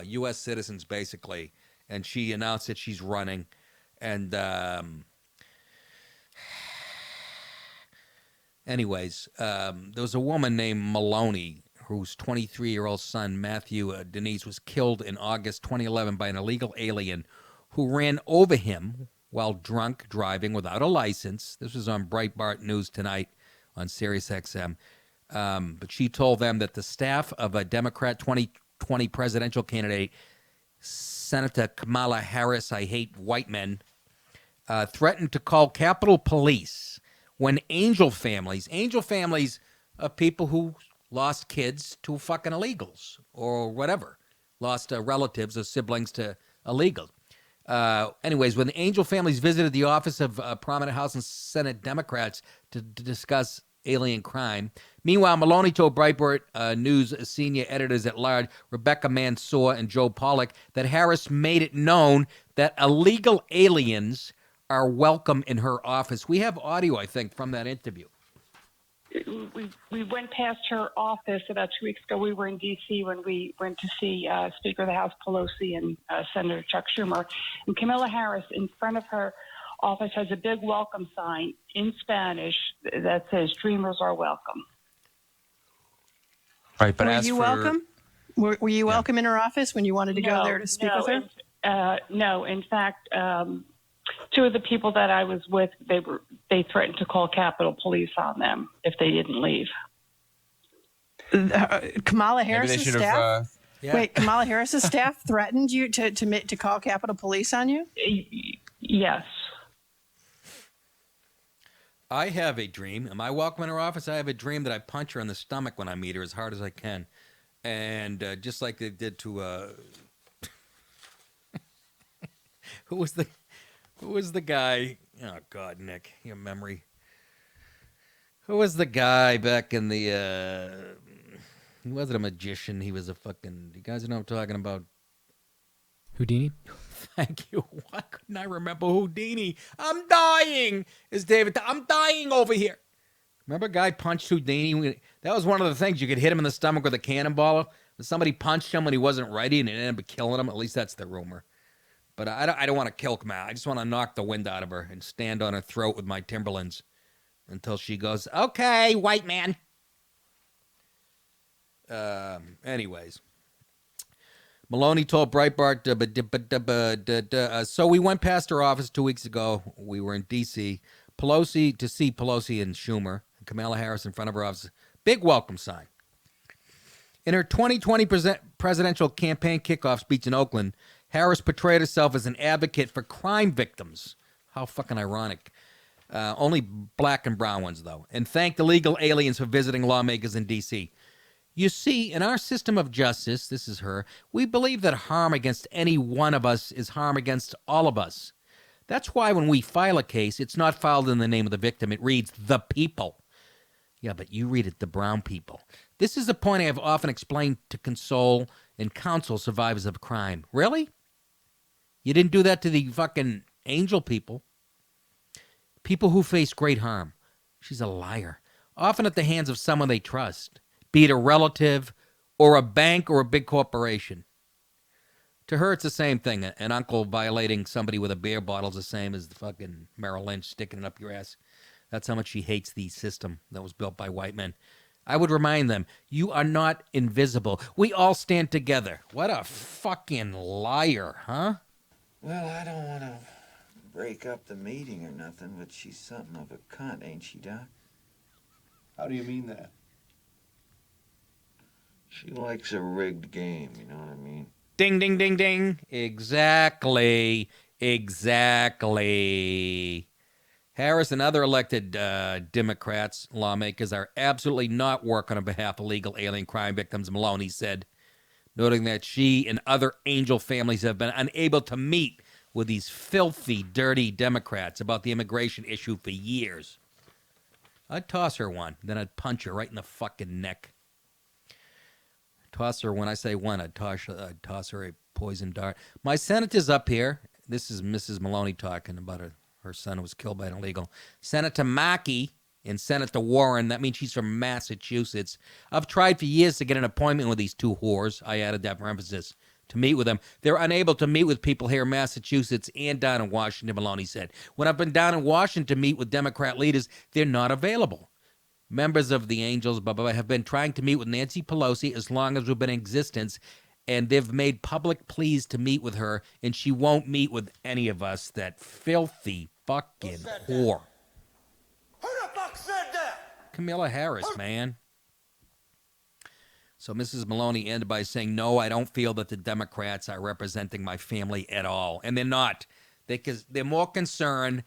U.S. citizens, basically. And she announced that she's running. And anyways, there was a woman named Maloney whose 23-year-old son, Matthew Denise, was killed in August 2011 by an illegal alien who ran over him while drunk driving without a license. This was on Breitbart News tonight on SiriusXM. But she told them that the staff of a Democrat 2020 presidential candidate, Senator Kamala Harris, I hate white men, threatened to call Capitol Police when angel families of people who lost kids to fucking illegals or whatever, lost relatives or siblings to illegals. Anyways, when the angel families visited the office of prominent House and Senate Democrats to discuss alien crime. Meanwhile, Maloney told Breitbart News senior editors at large, Rebecca Mansour and Joe Pollack, that Harris made it known that illegal aliens are welcome in her office. We have audio, I think, from that interview. We went past her office about 2 weeks ago. We were in D.C. when we went to see Speaker of the House Pelosi and Senator Chuck Schumer. And Kamala Harris, in front of her office, has a big welcome sign in Spanish that says, "Dreamers are welcome." Right, but were you welcome? Were you welcome in her office when you wanted to go there to speak with her? No. In fact, two of the people that I was with, they threatened to call Capitol Police on them if they didn't leave. Kamala Harris's staff? Wait, Kamala Harris's staff threatened you to call Capitol Police on you? Yes. I have a dream. Am I welcome in her office? I have a dream that I punch her in the stomach when I meet her as hard as I can. And just like they did to... Who was the guy? Oh, God, Nick, your memory. Who was the guy back in the... he wasn't a magician. He was a fucking... You guys know what I'm talking about? Houdini? Thank you. Why couldn't I remember Houdini? I'm dying, is David. I'm dying over here. Remember a guy punched Houdini? That was one of the things. You could hit him in the stomach with a cannonball. Somebody punched him when he wasn't ready and it ended up killing him. At least that's the rumor. But I don't want to kill Kamala. I just want to knock the wind out of her and stand on her throat with my Timberlands until she goes, okay, white man. Anyways. Maloney told Breitbart, so we went past her office 2 weeks ago. We were in D.C. to see Pelosi and Schumer, and Kamala Harris in front of her office. Big welcome sign. In her 2020 presidential campaign kickoff speech in Oakland, Harris portrayed herself as an advocate for crime victims. How fucking ironic. Only black and brown ones, though. And thanked illegal aliens for visiting lawmakers in D.C. You see, in our system of justice, this is her, we believe that harm against any one of us is harm against all of us. That's why when we file a case, it's not filed in the name of the victim. It reads, the people. Yeah, but you read it, the brown people. This is the point I have often explained to console and counsel survivors of crime. Really? You didn't do that to the fucking angel people. People who face great harm. She's a liar. Often at the hands of someone they trust. Be it a relative or a bank or a big corporation. To her, it's the same thing. An uncle violating somebody with a beer bottle is the same as the fucking Merrill Lynch sticking it up your ass. That's how much she hates the system that was built by white men. I would remind them, you are not invisible. We all stand together. What a fucking liar, huh? Well, I don't want to break up the meeting or nothing, but she's something of a cunt, ain't she, Doc? How do you mean that? She likes a rigged game, you know what I mean? Ding, ding, ding, ding. Exactly. Exactly. Harris and other elected Democrats, lawmakers, are absolutely not working on behalf of illegal alien crime victims, Maloney said, noting that she and other angel families have been unable to meet with these filthy, dirty Democrats about the immigration issue for years. I'd toss her one, then I'd punch her right in the fucking neck. Toss her, when I say one, I'd toss her a poison dart. My senator's up here. This is Mrs. Maloney talking about her son who was killed by an illegal. Senator Markey and Senator Warren, that means she's from Massachusetts. I've tried for years to get an appointment with these two whores, I added that for emphasis, to meet with them. They're unable to meet with people here in Massachusetts and down in Washington, Maloney said. When I've been down in Washington to meet with Democrat leaders, they're not available. Members of the Angels have been trying to meet with Nancy Pelosi as long as we've been in existence, and they've made public pleas to meet with her, and she won't meet with any of us, that filthy fucking whore. Who the fuck said that? Kamala Harris, man. So Mrs. Maloney ended by saying, no, I don't feel that the Democrats are representing my family at all. And they're not. They're more concerned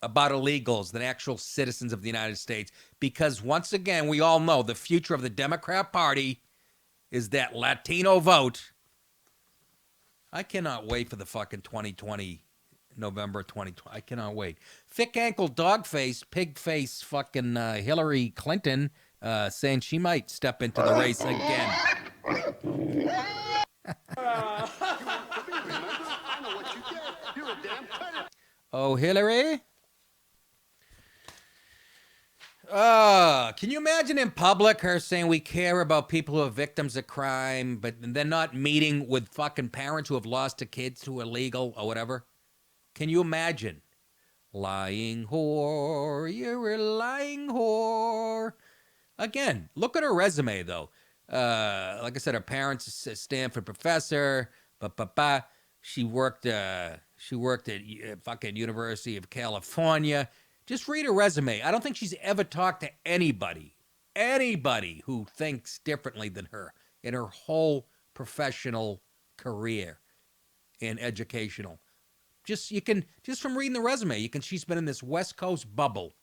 about illegals than actual citizens of the United States. Because once again, we all know the future of the Democrat Party is that Latino vote. I cannot wait for the fucking 2020, November 2020. I cannot wait. Thick ankle, dog face, pig face, fucking Hillary Clinton saying she might step into the race again. Oh, Hillary? Can you imagine in public her saying we care about people who are victims of crime, but they're not meeting with fucking parents who have lost their kids to illegal or whatever? Can you imagine? Lying whore, you're a lying whore. Again, look at her resume, though. Like I said, her parents is a Stanford professor. She worked at fucking University of California. Just read her resume. I don't think she's ever talked to anybody who thinks differently than her in her whole professional career and educational. Just from reading the resume, she's been in this West Coast bubble,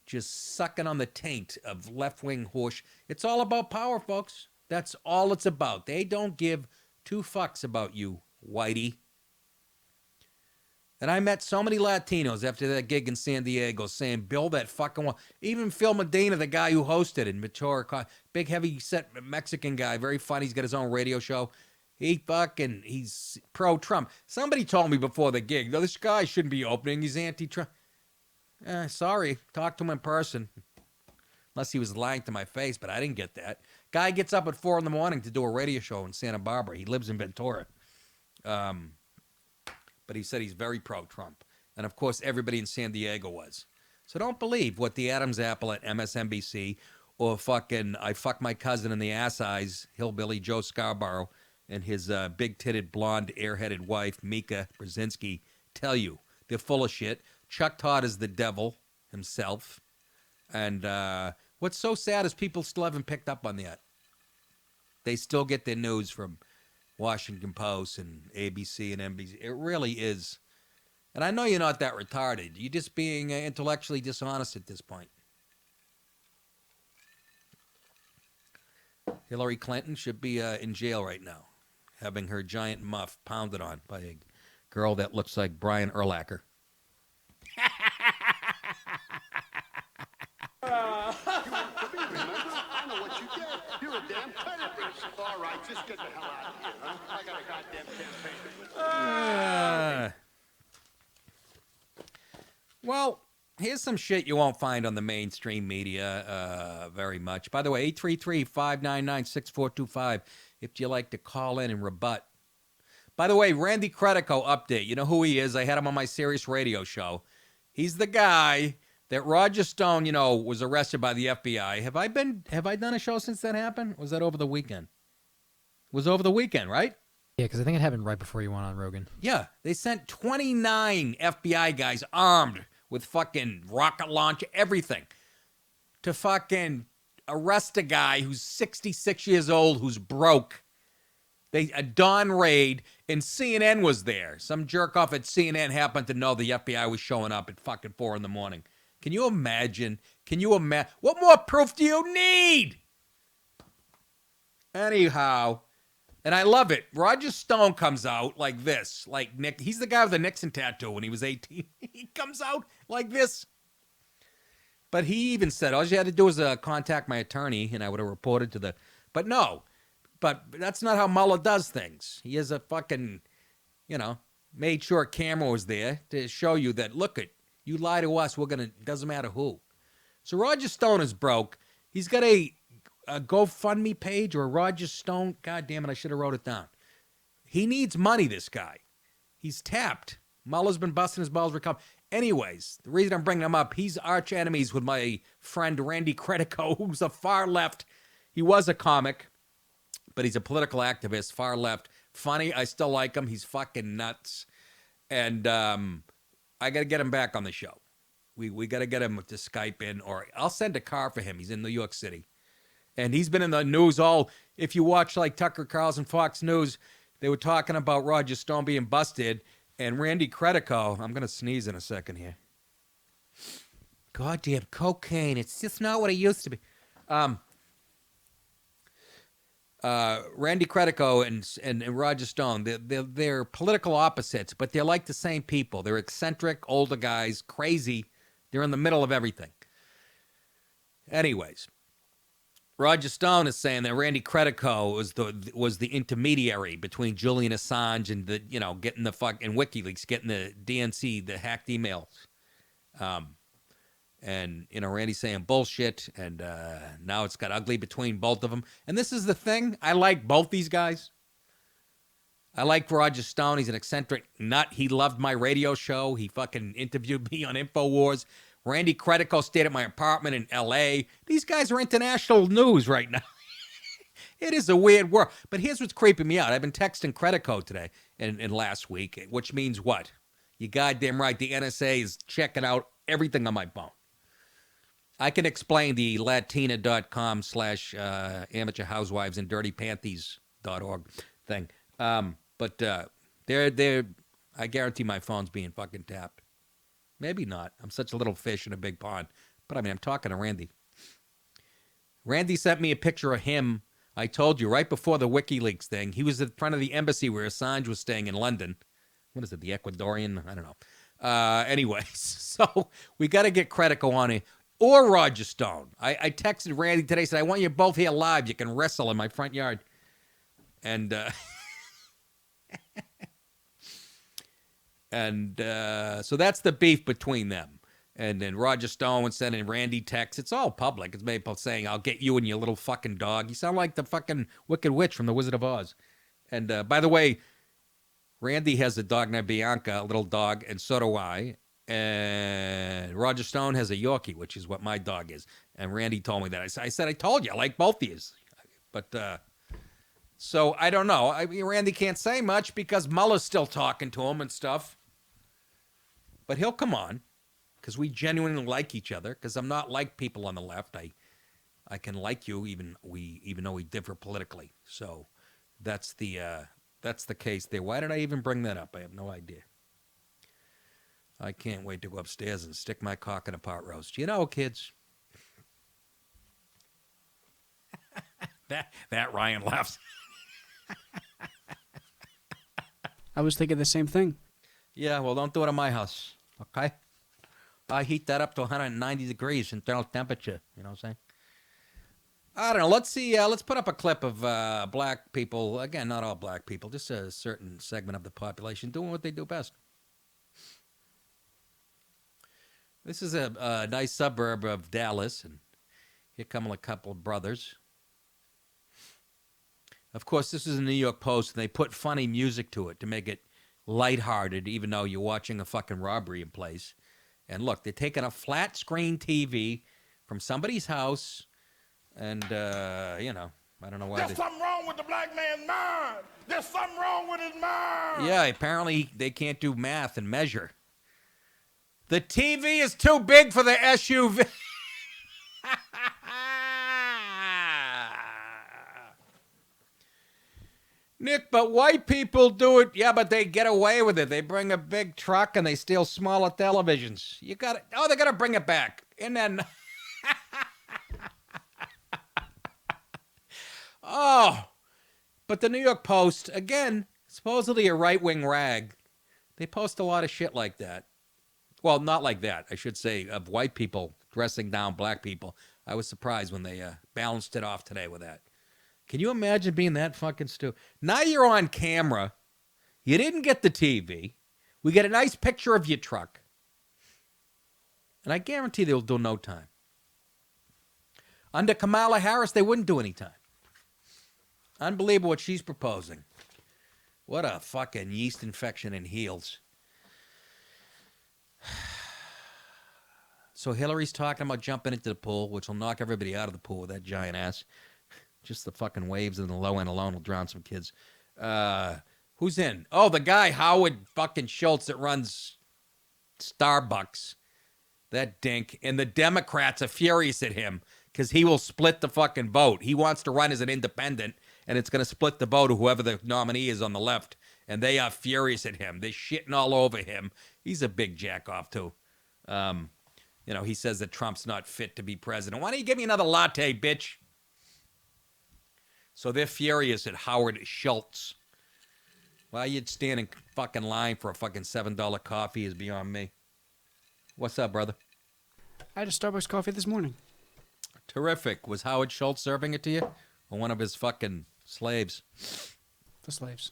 just sucking on the taint of left-wing horse. It's all about power, folks. That's all it's about. They don't give two fucks about you, whitey. And I met so many Latinos after that gig in San Diego saying, build that fucking wall. Even Phil Medina, the guy who hosted it, Mature, big, heavy-set Mexican guy, very funny. He's got his own radio show. He's pro-Trump. Somebody told me before the gig, this guy shouldn't be opening. He's anti-Trump. Sorry. Talk to him in person. Unless he was lying to my face, but I didn't get that. Guy gets up at 4 in the morning to do a radio show in Santa Barbara. He lives in Ventura. But he said he's very pro-Trump. And, of course, everybody in San Diego was. So don't believe what the Adam's apple at MSNBC or fucking I fuck my cousin in the ass eyes, hillbilly Joe Scarborough, and his big-titted, blonde, airheaded wife, Mika Brzezinski, tell you. They're full of shit. Chuck Todd is the devil himself. And What's so sad is people still haven't picked up on that. They still get their news from Washington Post and ABC and NBC. It really is. And I know you're not that retarded. You're just being intellectually dishonest at this point. Hillary Clinton should be in jail right now, having her giant muff pounded on by a girl that looks like Brian Urlacher. I know what you did. You're a damn terrorist. All right, just get the hell out of here, huh? I got a goddamn campaign. Well, here's some shit you won't find on the mainstream media very much. By the way, 833-599-6425 if you like to call in and rebut. By the way, Randy Credico update. You know who he is? I had him on my Sirius radio show. He's the guy that Roger Stone, you know, was arrested by the FBI. Have I done a show since that happened? Or was that over the weekend? It was over the weekend, right? Yeah, because I think it happened right before you went on Rogan. Yeah, they sent 29 FBI guys armed with fucking rocket launch, everything, to fucking arrest a guy who's 66 years old, who's broke. A dawn raid, and CNN was there. Some jerk off at CNN happened to know the FBI was showing up at fucking 4 in the morning. Can you imagine? What more proof do you need? Anyhow, and I love it. Roger Stone comes out like this, like Nick. He's the guy with the Nixon tattoo when he was 18. He comes out like this. But he even said, all you had to do was contact my attorney, and I would have reported to the... But no. But that's not how Mueller does things. He has a fucking, made sure a camera was there to show you that, look it, you lie to us, doesn't matter who. So Roger Stone is broke. He's got a GoFundMe page or a Roger Stone. God damn it, I should have wrote it down. He needs money, this guy. He's tapped. Mueller's been busting his balls for come. Anyways, the reason I'm bringing him up, he's arch enemies with my friend Randy Credico, who's a far left. He was a comic, but he's a political activist, far left. Funny, I still like him. He's fucking nuts. And I got to get him back on the show. We got to get him to Skype in, or I'll send a car for him. He's in New York City. And he's been in the news if you watch like Tucker Carlson, Fox News, they were talking about Roger Stone being busted. And Randy Credico, I'm going to sneeze in a second here. Goddamn cocaine. It's just not what it used to be. Randy Credico and Roger Stone, they're political opposites, but they're like the same people. They're eccentric, older guys, crazy. They're in the middle of everything. Anyways, Roger Stone is saying that Randy Credico was the intermediary between Julian Assange and getting the fucking WikiLeaks, getting the DNC, the hacked emails. And, Randy's saying bullshit, and now it's got ugly between both of them. And this is the thing. I like both these guys. I like Roger Stone. He's an eccentric nut. He loved my radio show. He fucking interviewed me on InfoWars. Randy Credico stayed at my apartment in L.A. These guys are international news right now. It is a weird world. But here's what's creeping me out. I've been texting Credico today and last week, which means what? You goddamn right. The NSA is checking out everything on my phone. I can explain the latina.com/amateur housewives and dirtypanties.org thing. But I guarantee my phone's being fucking tapped. Maybe not. I'm such a little fish in a big pond. But I'm talking to Randy. Randy sent me a picture of him. I told you right before the WikiLeaks thing. He was in front of the embassy where Assange was staying in London. What is it? The Ecuadorian? I don't know. Anyways, so we got to get Credico on it. Or Roger Stone. I texted Randy today, said, I want you both here live. You can wrestle in my front yard. And so that's the beef between them. And then Roger Stone was sending Randy texts. It's all public. It's people saying, I'll get you and your little fucking dog. You sound like the fucking Wicked Witch from The Wizard of Oz. And by the way, Randy has a dog named Bianca, a little dog, and so do I. And Roger Stone has a Yorkie, which is what my dog is. And Randy told me that. I said, I told you, I like both of you. But, so I don't know. Randy can't say much because Mueller's still talking to him and stuff. But he'll come on because we genuinely like each other, because I'm not like people on the left. I can like you even though we differ politically. So that's the case there. Why did I even bring that up? I have no idea. I can't wait to go upstairs and stick my cock in a pot roast. You know, kids. that Ryan laughs. I was thinking the same thing. Yeah, well, don't do it in my house, okay? I heat that up to 190 degrees internal temperature. You know what I'm saying? I don't know. Let's see. Let's put up a clip of black people. Again, not all black people, just a certain segment of the population doing what they do best. This is a nice suburb of Dallas, and here come a couple of brothers. Of course, this is a New York Post, and they put funny music to it to make it lighthearted, even though you're watching a fucking robbery in place. And look, they're taking a flat screen TV from somebody's house, and, you know, I don't know why. There's something wrong with the black man's mind. There's something wrong with his mind. Yeah, apparently they can't do math and measure. The TV is too big for the SUV. Nick, but white people do it. Yeah, but they get away with it. They bring a big truck and they steal smaller televisions. You got it. Oh, they got to bring it back. And then, oh, but the New York Post, again, supposedly a right-wing rag, they post a lot of shit like that. Well, not like that, I should say, of white people dressing down black people. I was surprised when they balanced it off today with that. Can you imagine being that fucking stupid? Now you're on camera. You didn't get the TV. We get a nice picture of your truck. And I guarantee they'll do no time. Under Kamala Harris, they wouldn't do any time. Unbelievable what she's proposing. What a fucking yeast infection in heels. So Hillary's talking about jumping into the pool, which will knock everybody out of the pool with that giant ass. Just the fucking waves in the low end alone will drown some kids. Who's in? Oh, the guy, Howard fucking Schultz, that runs Starbucks. That dink. And the Democrats are furious at him because he will split the fucking vote. He wants to run as an independent, and it's going to split the vote of whoever the nominee is on the left. And they are furious at him. They're shitting all over him. He's a big jack-off, too. You know, he says that Trump's not fit to be president. Why don't you give me another latte, bitch? So they're furious at Howard Schultz. Why you'd stand in fucking line for a fucking $7 coffee is beyond me. What's up, brother? I had a Starbucks coffee this morning. Terrific. Was Howard Schultz serving it to you? Or one of his fucking slaves? The slaves.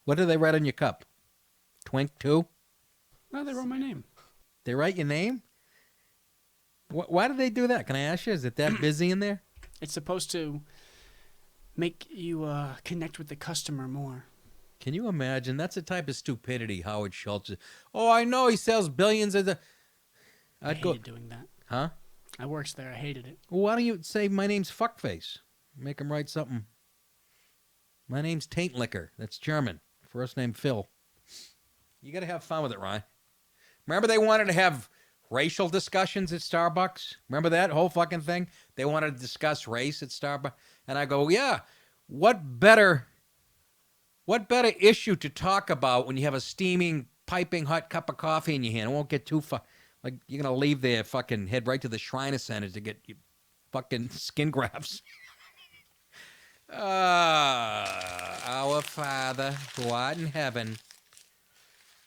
What do they write on your cup? Twink 2? No, they wrote my name. They write your name? Why do they do that? Can I ask you? Is it that busy in there? It's supposed to make you connect with the customer more. Can you imagine? That's the type of stupidity Howard Schultz is. Oh, I know he sells billions of the... I hated doing that. Huh? I worked there. I hated it. Well, why don't you say my name's Fuckface? Make him write something. My name's Taint Liquor. That's German. First name Phil. You got to have fun with it, Ryan. Remember they wanted to have racial discussions at Starbucks? Remember that whole fucking thing? They wanted to discuss race at Starbucks. And I go, yeah, what better issue to talk about when you have a steaming, piping hot cup of coffee in your hand? It won't get too far. Like, you're going to leave there, fucking head right to the Shriner Center to get your fucking skin grafts. Our Father, who art in heaven,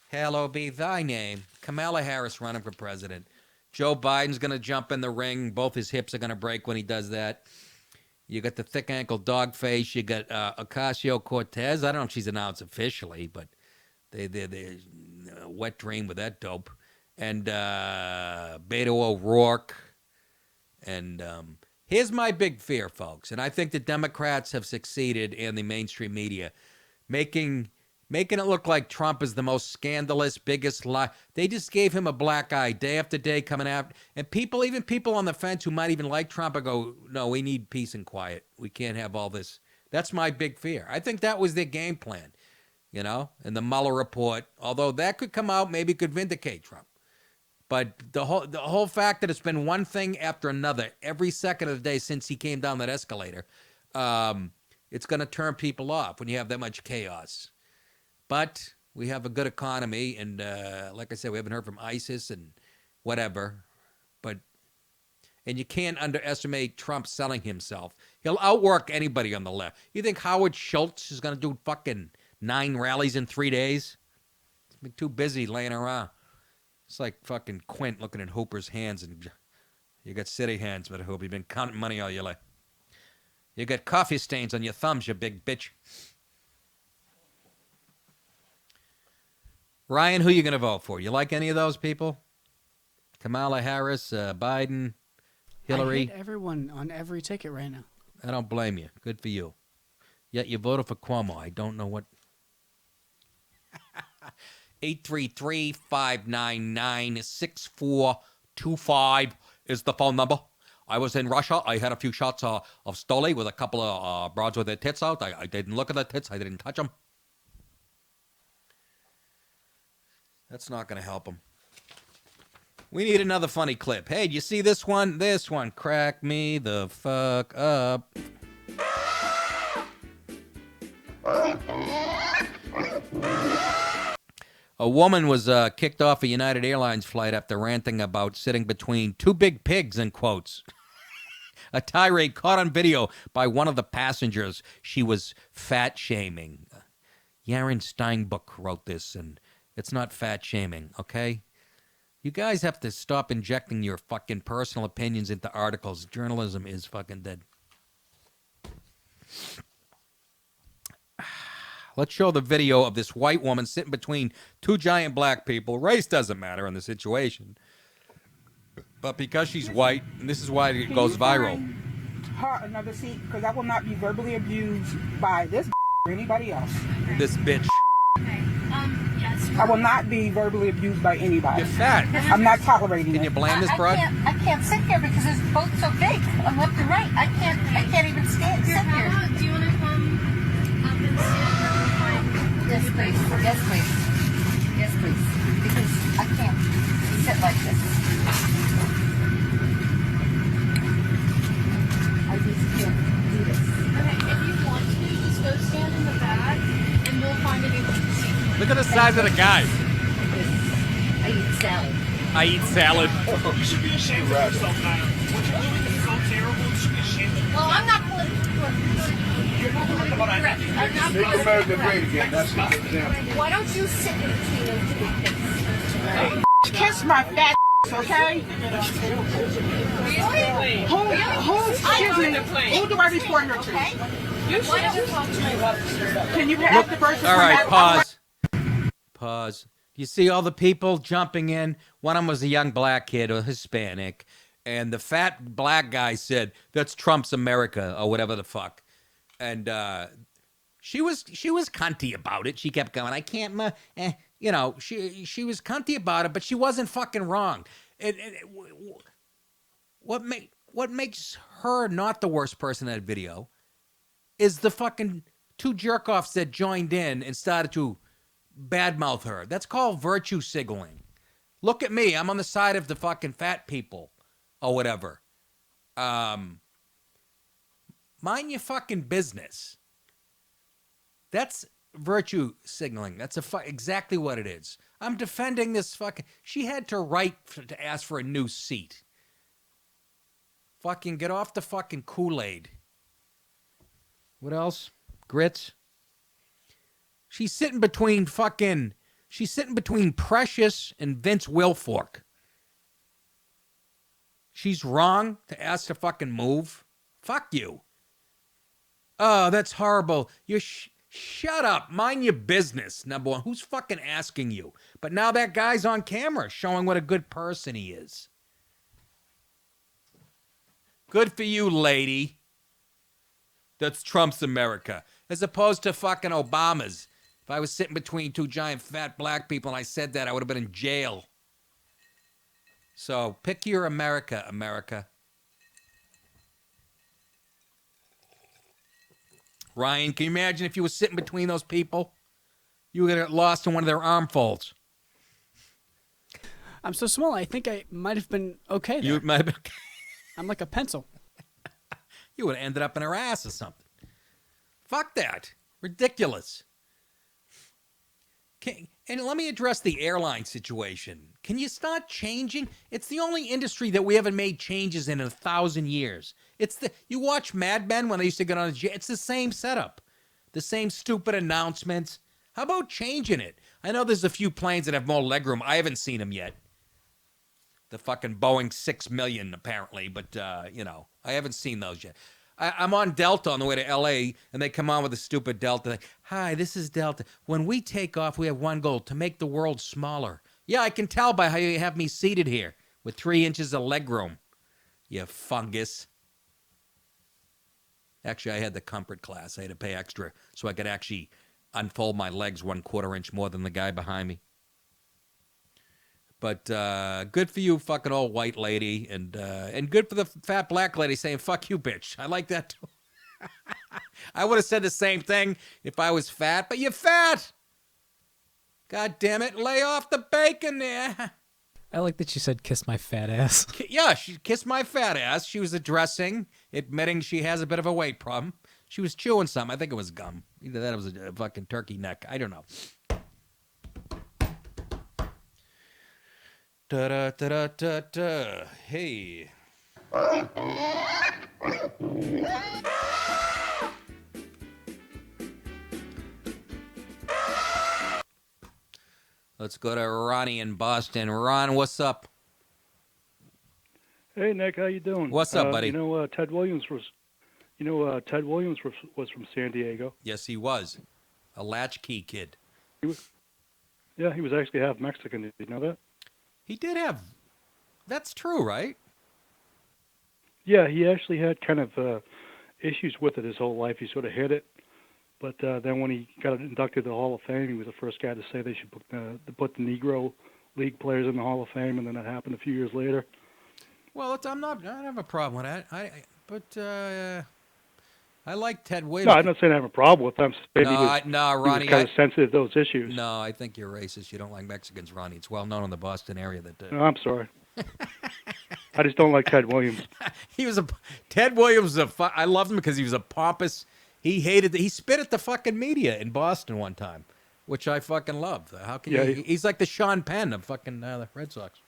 hallowed be thy name. Kamala Harris running for president. Joe Biden's going to jump in the ring. Both his hips are going to break when he does that. You got the thick ankle dog face. You got Ocasio-Cortez. I don't know if she's announced officially, but they wet dream with that dope. And Beto O'Rourke. And here's my big fear, folks. And I think the Democrats have succeeded in the mainstream media, making it look like Trump is the most scandalous, biggest lie. They just gave him a black eye day after day coming out. And even people on the fence who might even like Trump, go, no, we need peace and quiet. We can't have all this. That's my big fear. I think that was their game plan, you know, and the Mueller report, although that could come out, maybe could vindicate Trump. But the whole fact that it's been one thing after another every second of the day since he came down that escalator, it's going to turn people off when you have that much chaos. But we have a good economy, and like I said, we haven't heard from ISIS and whatever. And you can't underestimate Trump selling himself. He'll outwork anybody on the left. You think Howard Schultz is going to do fucking 9 rallies in 3 days? He's been too busy laying around. It's like fucking Quint looking at Hooper's hands, and you got city hands, but Hooper, you've been counting money all your life. You got coffee stains on your thumbs, you big bitch. Ryan, who you going to vote for? You like any of those people? Kamala Harris, Biden, Hillary? I hate everyone on every ticket right now. I don't blame you. Good for you. Yet you voted for Cuomo. I don't know what... 833-599-6425 is the phone number. I was in Russia. I had a few shots of Stoli with a couple of broads with their tits out. I didn't look at the tits. I didn't touch them. That's not going to help them. We need another funny clip. Hey, do you see this one? This one cracked me the fuck up. A woman was kicked off a United Airlines flight after ranting about sitting between 2 big pigs, in quotes. A tirade caught on video by one of the passengers. She was fat-shaming. Yaren Steinbuch wrote this, and it's not fat-shaming, okay? You guys have to stop injecting your fucking personal opinions into articles. Journalism is fucking dead. Let's show the video of this white woman sitting between 2 giant black people. Race doesn't matter in the situation. But because she's white, and this is why it goes viral. Her another seat, because I will not be verbally abused by this or anybody else. This bitch. Yes. I will not be verbally abused by anybody. You're fat. I'm not tolerating it. Can you blame this broad? I can't sit here because it's both so big on left and right. I can't even sit here. Do you want to come up and stand? Yes, please. Yes, please. Yes, please. Because I can't sit like this. I just can't do this. Okay, if you want to, just go stand in the back, and we'll find a new seat. Look at the size of the guy. I eat salad. I eat salad. You should be ashamed of yourself, Nana. What you're doing is so terrible. You should be ashamed of yourself. Well, I'm not politically correct. Make America great again. That's a good example. Why don't you sit in between those 2 big pigs? Kiss my fat okay? Who do I report her to? You should talk to me about this. Can you have the person? All right, pause. Pause. You see all the people jumping in? One of them was a young black kid, or Hispanic, and the fat black guy said, "That's Trump's America," or whatever the fuck. And she was cunty about it. She kept going, "I can't," you know. She was cunty about it, but she wasn't fucking wrong. What makes her not the worst person in that video is the fucking 2 jerk-offs that joined in and started to badmouth her. That's called virtue signaling. Look at me. I'm on the side of the fucking fat people or whatever. Mind your fucking business. That's virtue signaling. That's exactly what it is. I'm defending this fucking... She had to write to ask for a new seat. Fucking get off the fucking Kool-Aid. What else? Grits. She's sitting between Precious and Vince Wilfork. She's wrong to ask to fucking move. Fuck you. Oh, that's horrible. You shut up. Mind your business, number one. Who's fucking asking you? But now that guy's on camera showing what a good person he is. Good for you, lady. That's Trump's America. As opposed to fucking Obama's. If I was sitting between 2 giant fat black people and I said that, I would have been in jail. So, pick your America, America. Ryan, can you imagine if you were sitting between those people? You would get lost in one of their armfolds. I'm so small. I think I might have been okay there. You might have been. I'm like a pencil. You would have ended up in her ass or something. Fuck that. Ridiculous. And let me address the airline situation. Can you start changing? It's the only industry that we haven't made changes in 1,000 years. You watch Mad Men when they used to get on the jet. It's the same setup. The same stupid announcements. How about changing it? I know there's a few planes that have more legroom. I haven't seen them yet. The fucking Boeing 6 million, apparently. But, I haven't seen those yet. I'm on Delta on the way to L.A., and they come on with a stupid Delta. Like, hi, this is Delta. When we take off, we have one goal, to make the world smaller. Yeah, I can tell by how you have me seated here with 3 inches of legroom, you fungus. Actually, I had the comfort class. I had to pay extra so I could actually unfold my legs 1/4 inch more than the guy behind me. But good for you, fucking old white lady, and good for the fat black lady saying, fuck you, bitch. I like that, too. I would have said the same thing if I was fat, but you're fat. God damn it, lay off the bacon there. I like that she said, kiss my fat ass. Yeah, she kissed my fat ass. She was addressing, admitting she has a bit of a weight problem. She was chewing some. I think it was gum. Either that or it was a fucking turkey neck. I don't know. Da-da-da-da-da-da. Hey. Let's go to Ronnie in Boston. Ron, what's up? Hey, Nick, how you doing? What's up, buddy? Ted Williams was from San Diego. Yes, he was. A latchkey kid. He was actually half Mexican. Did you know that? He did have. That's true, right? Yeah, he actually had kind of issues with it his whole life. He sort of hid it. But then when he got inducted to the Hall of Fame, he was the first guy to say they should put the Negro League players in the Hall of Fame, and then that happened a few years later. Well, I don't have a problem with that. I like Ted Williams. No, I'm not saying I have a problem with them. Ronnie, he was kind of sensitive to those issues. No, I think you're racist. You don't like Mexicans, Ronnie. It's well known in the Boston area that. No, I'm sorry. I just don't like Ted Williams. Ted Williams. I loved him because he was a pompous. He spit at the fucking media in Boston one time, which I fucking love. How can you? He's like the Sean Penn of fucking the Red Sox.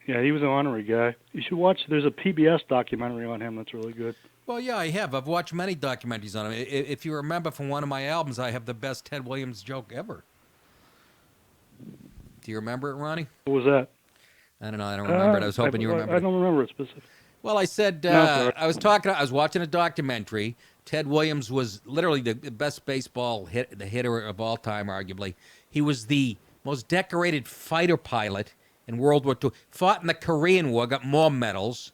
Yeah, he was an honorary guy. You should watch. There's a PBS documentary on him that's really good. Well, yeah, I have. I've watched many documentaries on him. If you remember from one of my albums, I have the best Ted Williams joke ever. Do you remember it, Ronnie? What was that? I don't know. I don't remember it. I was hoping you remember. I don't remember it specifically. Well, I said I was watching a documentary. Ted Williams was literally the best baseball hitter of all time, arguably. He was the most decorated fighter pilot in World War II. Fought in the Korean War, got more medals,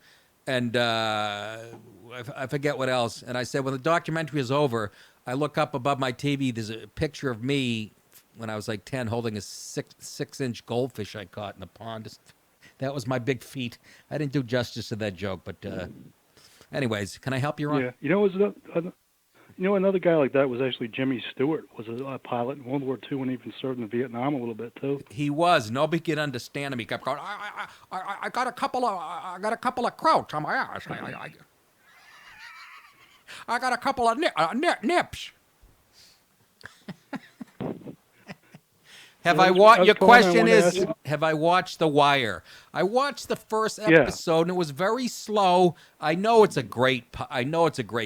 and I forget what else. And I said, when the documentary is over, I look up above my TV. There's a picture of me when I was like 10 holding a six-inch goldfish I caught in the pond. That was my big feat. I didn't do justice to that joke, but anyways, can I help you, Ron? Yeah, another guy like that was actually Jimmy Stewart, was a pilot in World War II and even served in Vietnam a little bit too. He was. Nobody could understand him. He kept going, I got a couple of krauts on my ass. I got a couple of nips. Have I watched? Your question is, have I watched The Wire? I watched the first episode, and it was very slow. I know it's a great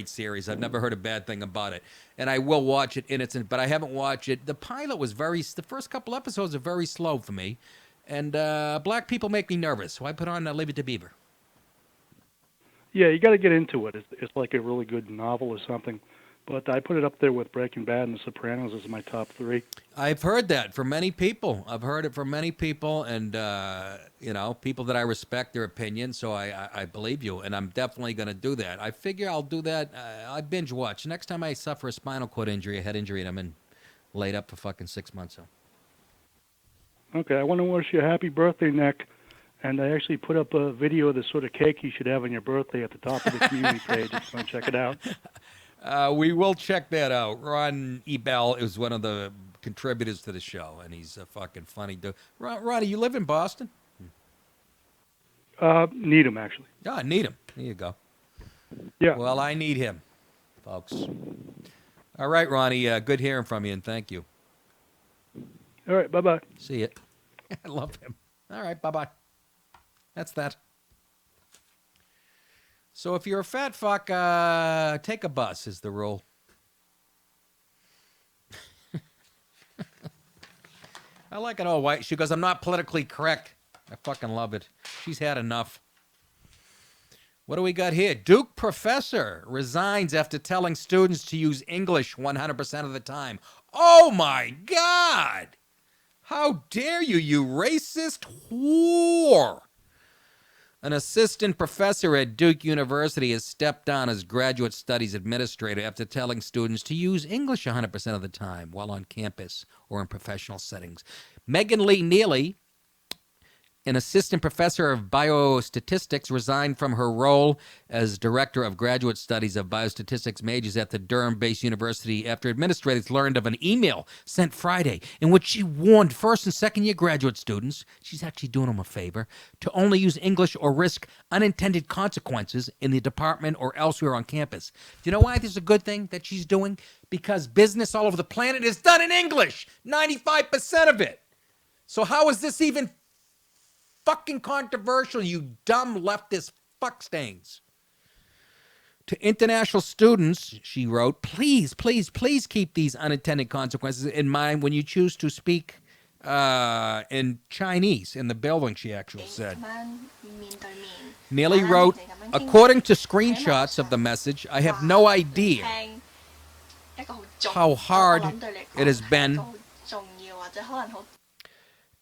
series. I've never heard a bad thing about it, and I will watch it in its. But I haven't watched it. The pilot was the first couple episodes are very slow for me, and black people make me nervous. So I put on Leave It to Beaver. Yeah, you got to get into it. It's like a really good novel or something. But I put it up there with Breaking Bad and The Sopranos as my top 3. I've heard that from many people. I've heard it from many people, and people that I respect their opinion. So I believe you, and I'm definitely going to do that. I figure I'll do that. I binge watch next time I suffer a spinal cord injury, a head injury, and I'm laid up for fucking 6 months. So. Okay, I want to wish you a happy birthday, Nick. And I actually put up a video of the sort of cake you should have on your birthday at the top of the community page. If you want to check it out. We will check that out. Ron Ebell is one of the contributors to the show, and he's a fucking funny dude. Ronnie, you live in Boston? Need him, actually. Ah, need him. There you go. Yeah. Well, I need him, folks. All right, Ronnie, good hearing from you, and thank you. All right, bye-bye. See ya. I love him. All right, bye-bye. That's that. So if you're a fat fuck, take a bus is the rule. I like it all white. She goes, I'm not politically correct. I fucking love it. She's had enough. What do we got here? Duke professor resigns after telling students to use English 100% of the time. Oh, my God. How dare you, you racist whore. An assistant professor at Duke University has stepped down as graduate studies administrator after telling students to use English 100% of the time while on campus or in professional settings. Megan Lee Neely, an assistant professor of biostatistics, resigned from her role as director of graduate studies of biostatistics majors at the Durham-based university after administrators learned of an email sent Friday in which she warned first and second-year graduate students, she's actually doing them a favor, to only use English or risk unintended consequences in the department or elsewhere on campus. Do you know why this is a good thing that she's doing? Because business all over the planet is done in English, 95% of it. So how is this even fucking controversial, you dumb leftist fuckstains? To international students, she wrote, please, please, please keep these unintended consequences in mind when you choose to speak in Chinese in the building, she actually said. Neely wrote, according to screenshots of the message, I have no idea how hard it has been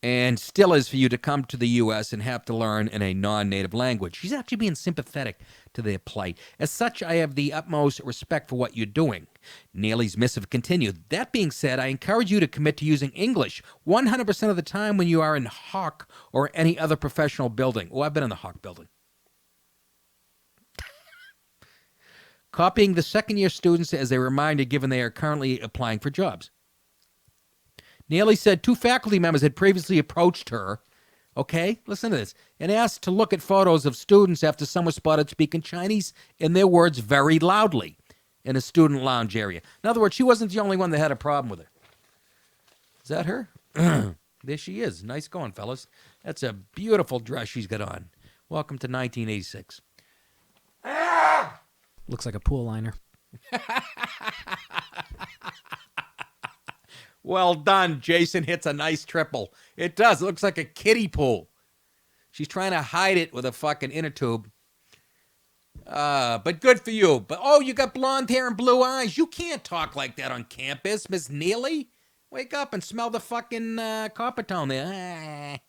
and still is for you to come to the U.S. and have to learn in a non-native language. She's actually being sympathetic to their plight. As such, I have the utmost respect for what you're doing. Neely's missive continued. That being said, I encourage you to commit to using English 100% of the time when you are in Hawk or any other professional building. Oh, I've been in the Hawk building. Copying the second-year students as a reminder given they are currently applying for jobs. Neely said 2 faculty members had previously approached her, okay, listen to this, and asked to look at photos of students after some were spotted speaking Chinese, in their words, very loudly in a student lounge area. In other words, she wasn't the only one that had a problem with her. Is that her? There she is. Nice going, fellas. That's a beautiful dress she's got on. Welcome to 1986. Looks like a pool liner. Well done. Jason hits a nice triple. It does. It looks like a kiddie pool. She's trying to hide it with a fucking inner tube. But good for you. But, oh, you got blonde hair and blue eyes. You can't talk like that on campus, Miss Neely. Wake up and smell the fucking copper tone there.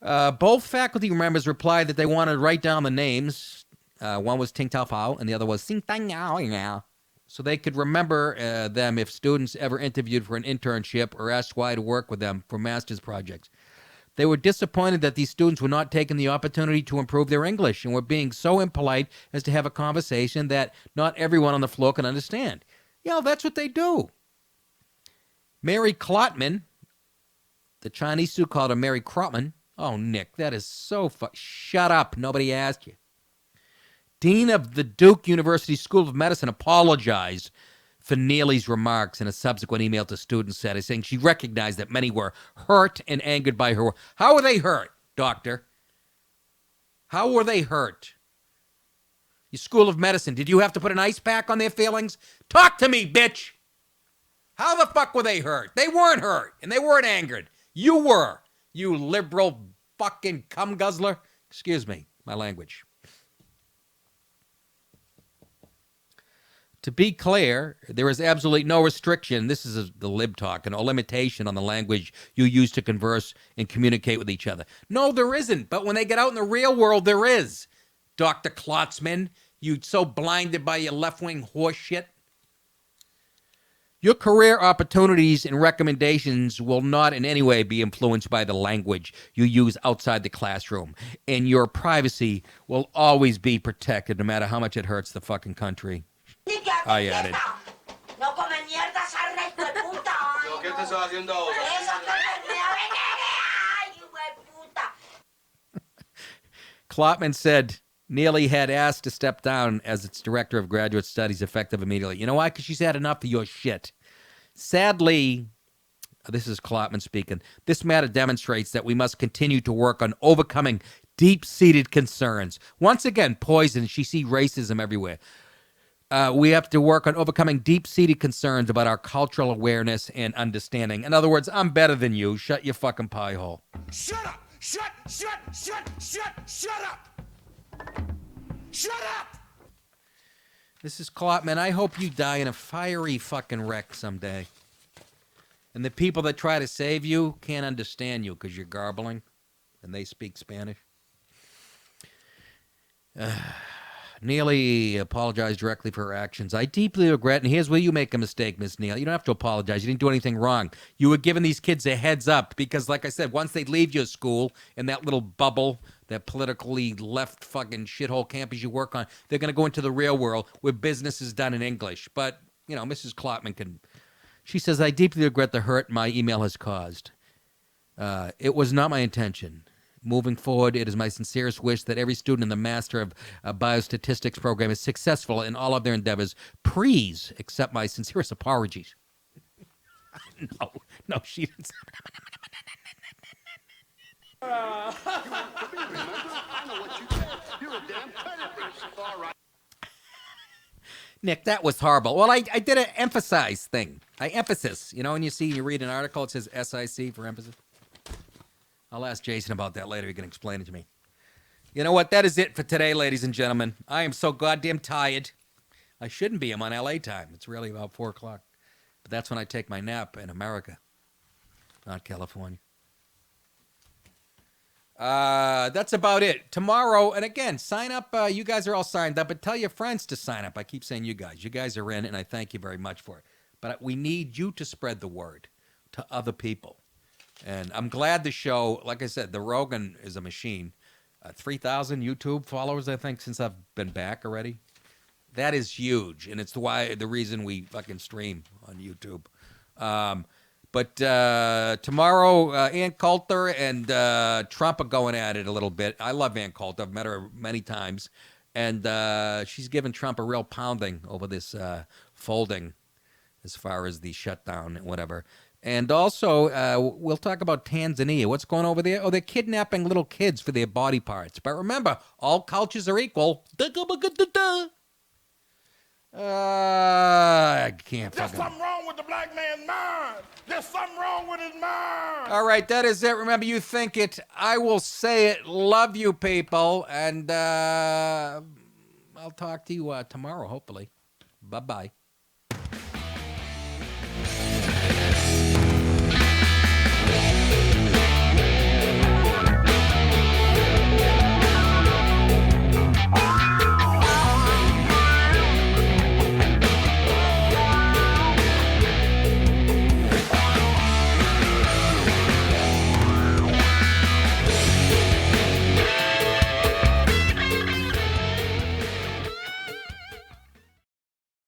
Both faculty members replied that they wanted to write down the names. One was Ting Tao Fao and the other was Sing Tang Yao Yao. So they could remember them if students ever interviewed for an internship or asked why to work with them for master's projects. They were disappointed that these students were not taking the opportunity to improve their English and were being so impolite as to have a conversation that not everyone on the floor can understand. Yeah, that's what they do. Mary Klotman, the Chinese student called her Mary Krotman. Oh, Nick, that is so shut up. Nobody asked you. Dean of the Duke University School of Medicine apologized for Neely's remarks in a subsequent email to students, saying she recognized that many were hurt and angered by her. How were they hurt, doctor? How were they hurt? Your School of Medicine, did you have to put an ice pack on their feelings? Talk to me, bitch! How the fuck were they hurt? They weren't hurt, and they weren't angered. You were, you liberal fucking cum guzzler. Excuse me, my language. To be clear, there is absolutely no restriction, this is the lib talk, no limitation on the language you use to converse and communicate with each other. No, there isn't, but when they get out in the real world, there is. Dr. Klotzman, you so blinded by your left-wing horse shit. Your career opportunities and recommendations will not in any way be influenced by the language you use outside the classroom, and your privacy will always be protected no matter how much it hurts the fucking country. I added. Empezó haciendo dos. Klopman said Neely had asked to step down as its director of graduate studies effective immediately. You know why? Because she's had enough of your shit. Sadly, this is Klopman speaking, this matter demonstrates that we must continue to work on overcoming deep-seated concerns. Once again, poison. She sees racism everywhere. We have to work on overcoming deep-seated concerns about our cultural awareness and understanding. In other words, I'm better than you. Shut your fucking pie hole. Shut up! Shut up! Shut up! This is Klopman. I hope you die in a fiery fucking wreck someday. And the people that try to save you can't understand you because you're garbling and they speak Spanish. Neely apologized directly for her actions. I deeply regret, and here's where you make a mistake, Miss Neal. You don't have to apologize. You didn't do anything wrong. You were giving these kids a heads up because, like I said, once they leave your school in that little bubble, that politically left fucking shithole campus you work on, they're going to go into the real world where business is done in English. But, you know, Mrs. Klopman can... She says, I deeply regret the hurt my email has caused. It was not my intention. Moving forward, it is my sincerest wish that every student in the Master of Biostatistics program is successful in all of their endeavors. Please accept my sincerest apologies. No, she didn't. Nick, that was horrible. Well, I did an emphasize thing. Emphasis. You know, when you read an article, it says SIC for emphasis. I'll ask Jason about that later. He can explain it to me. You know what? That is it for today, ladies and gentlemen. I am so goddamn tired. I shouldn't be. I'm on LA time. It's really about 4 o'clock. But that's when I take my nap in America, not California. That's about it. Tomorrow, and again, sign up. You guys are all signed up, but tell your friends to sign up. I keep saying you guys. You guys are in, and I thank you very much for it. But we need you to spread the word to other people. And I'm glad the show, like I said, the Rogan is a machine. 3,000 YouTube followers, I think, since I've been back already. That is huge, and it's the reason we fucking stream on YouTube. But tomorrow, Ann Coulter and Trump are going at it a little bit. I love Ann Coulter. I've met her many times. And she's given Trump a real pounding over this folding as far as the shutdown and whatever. And also, we'll talk about Tanzania. What's going on over there? Oh, they're kidnapping little kids for their body parts. But remember, all cultures are equal. I can't There's fucking... something wrong with the black man's mind. There's something wrong with his mind. All right, that is it. Remember, you think it. I will say it. Love you, people. And I'll talk to you tomorrow, hopefully. Bye-bye.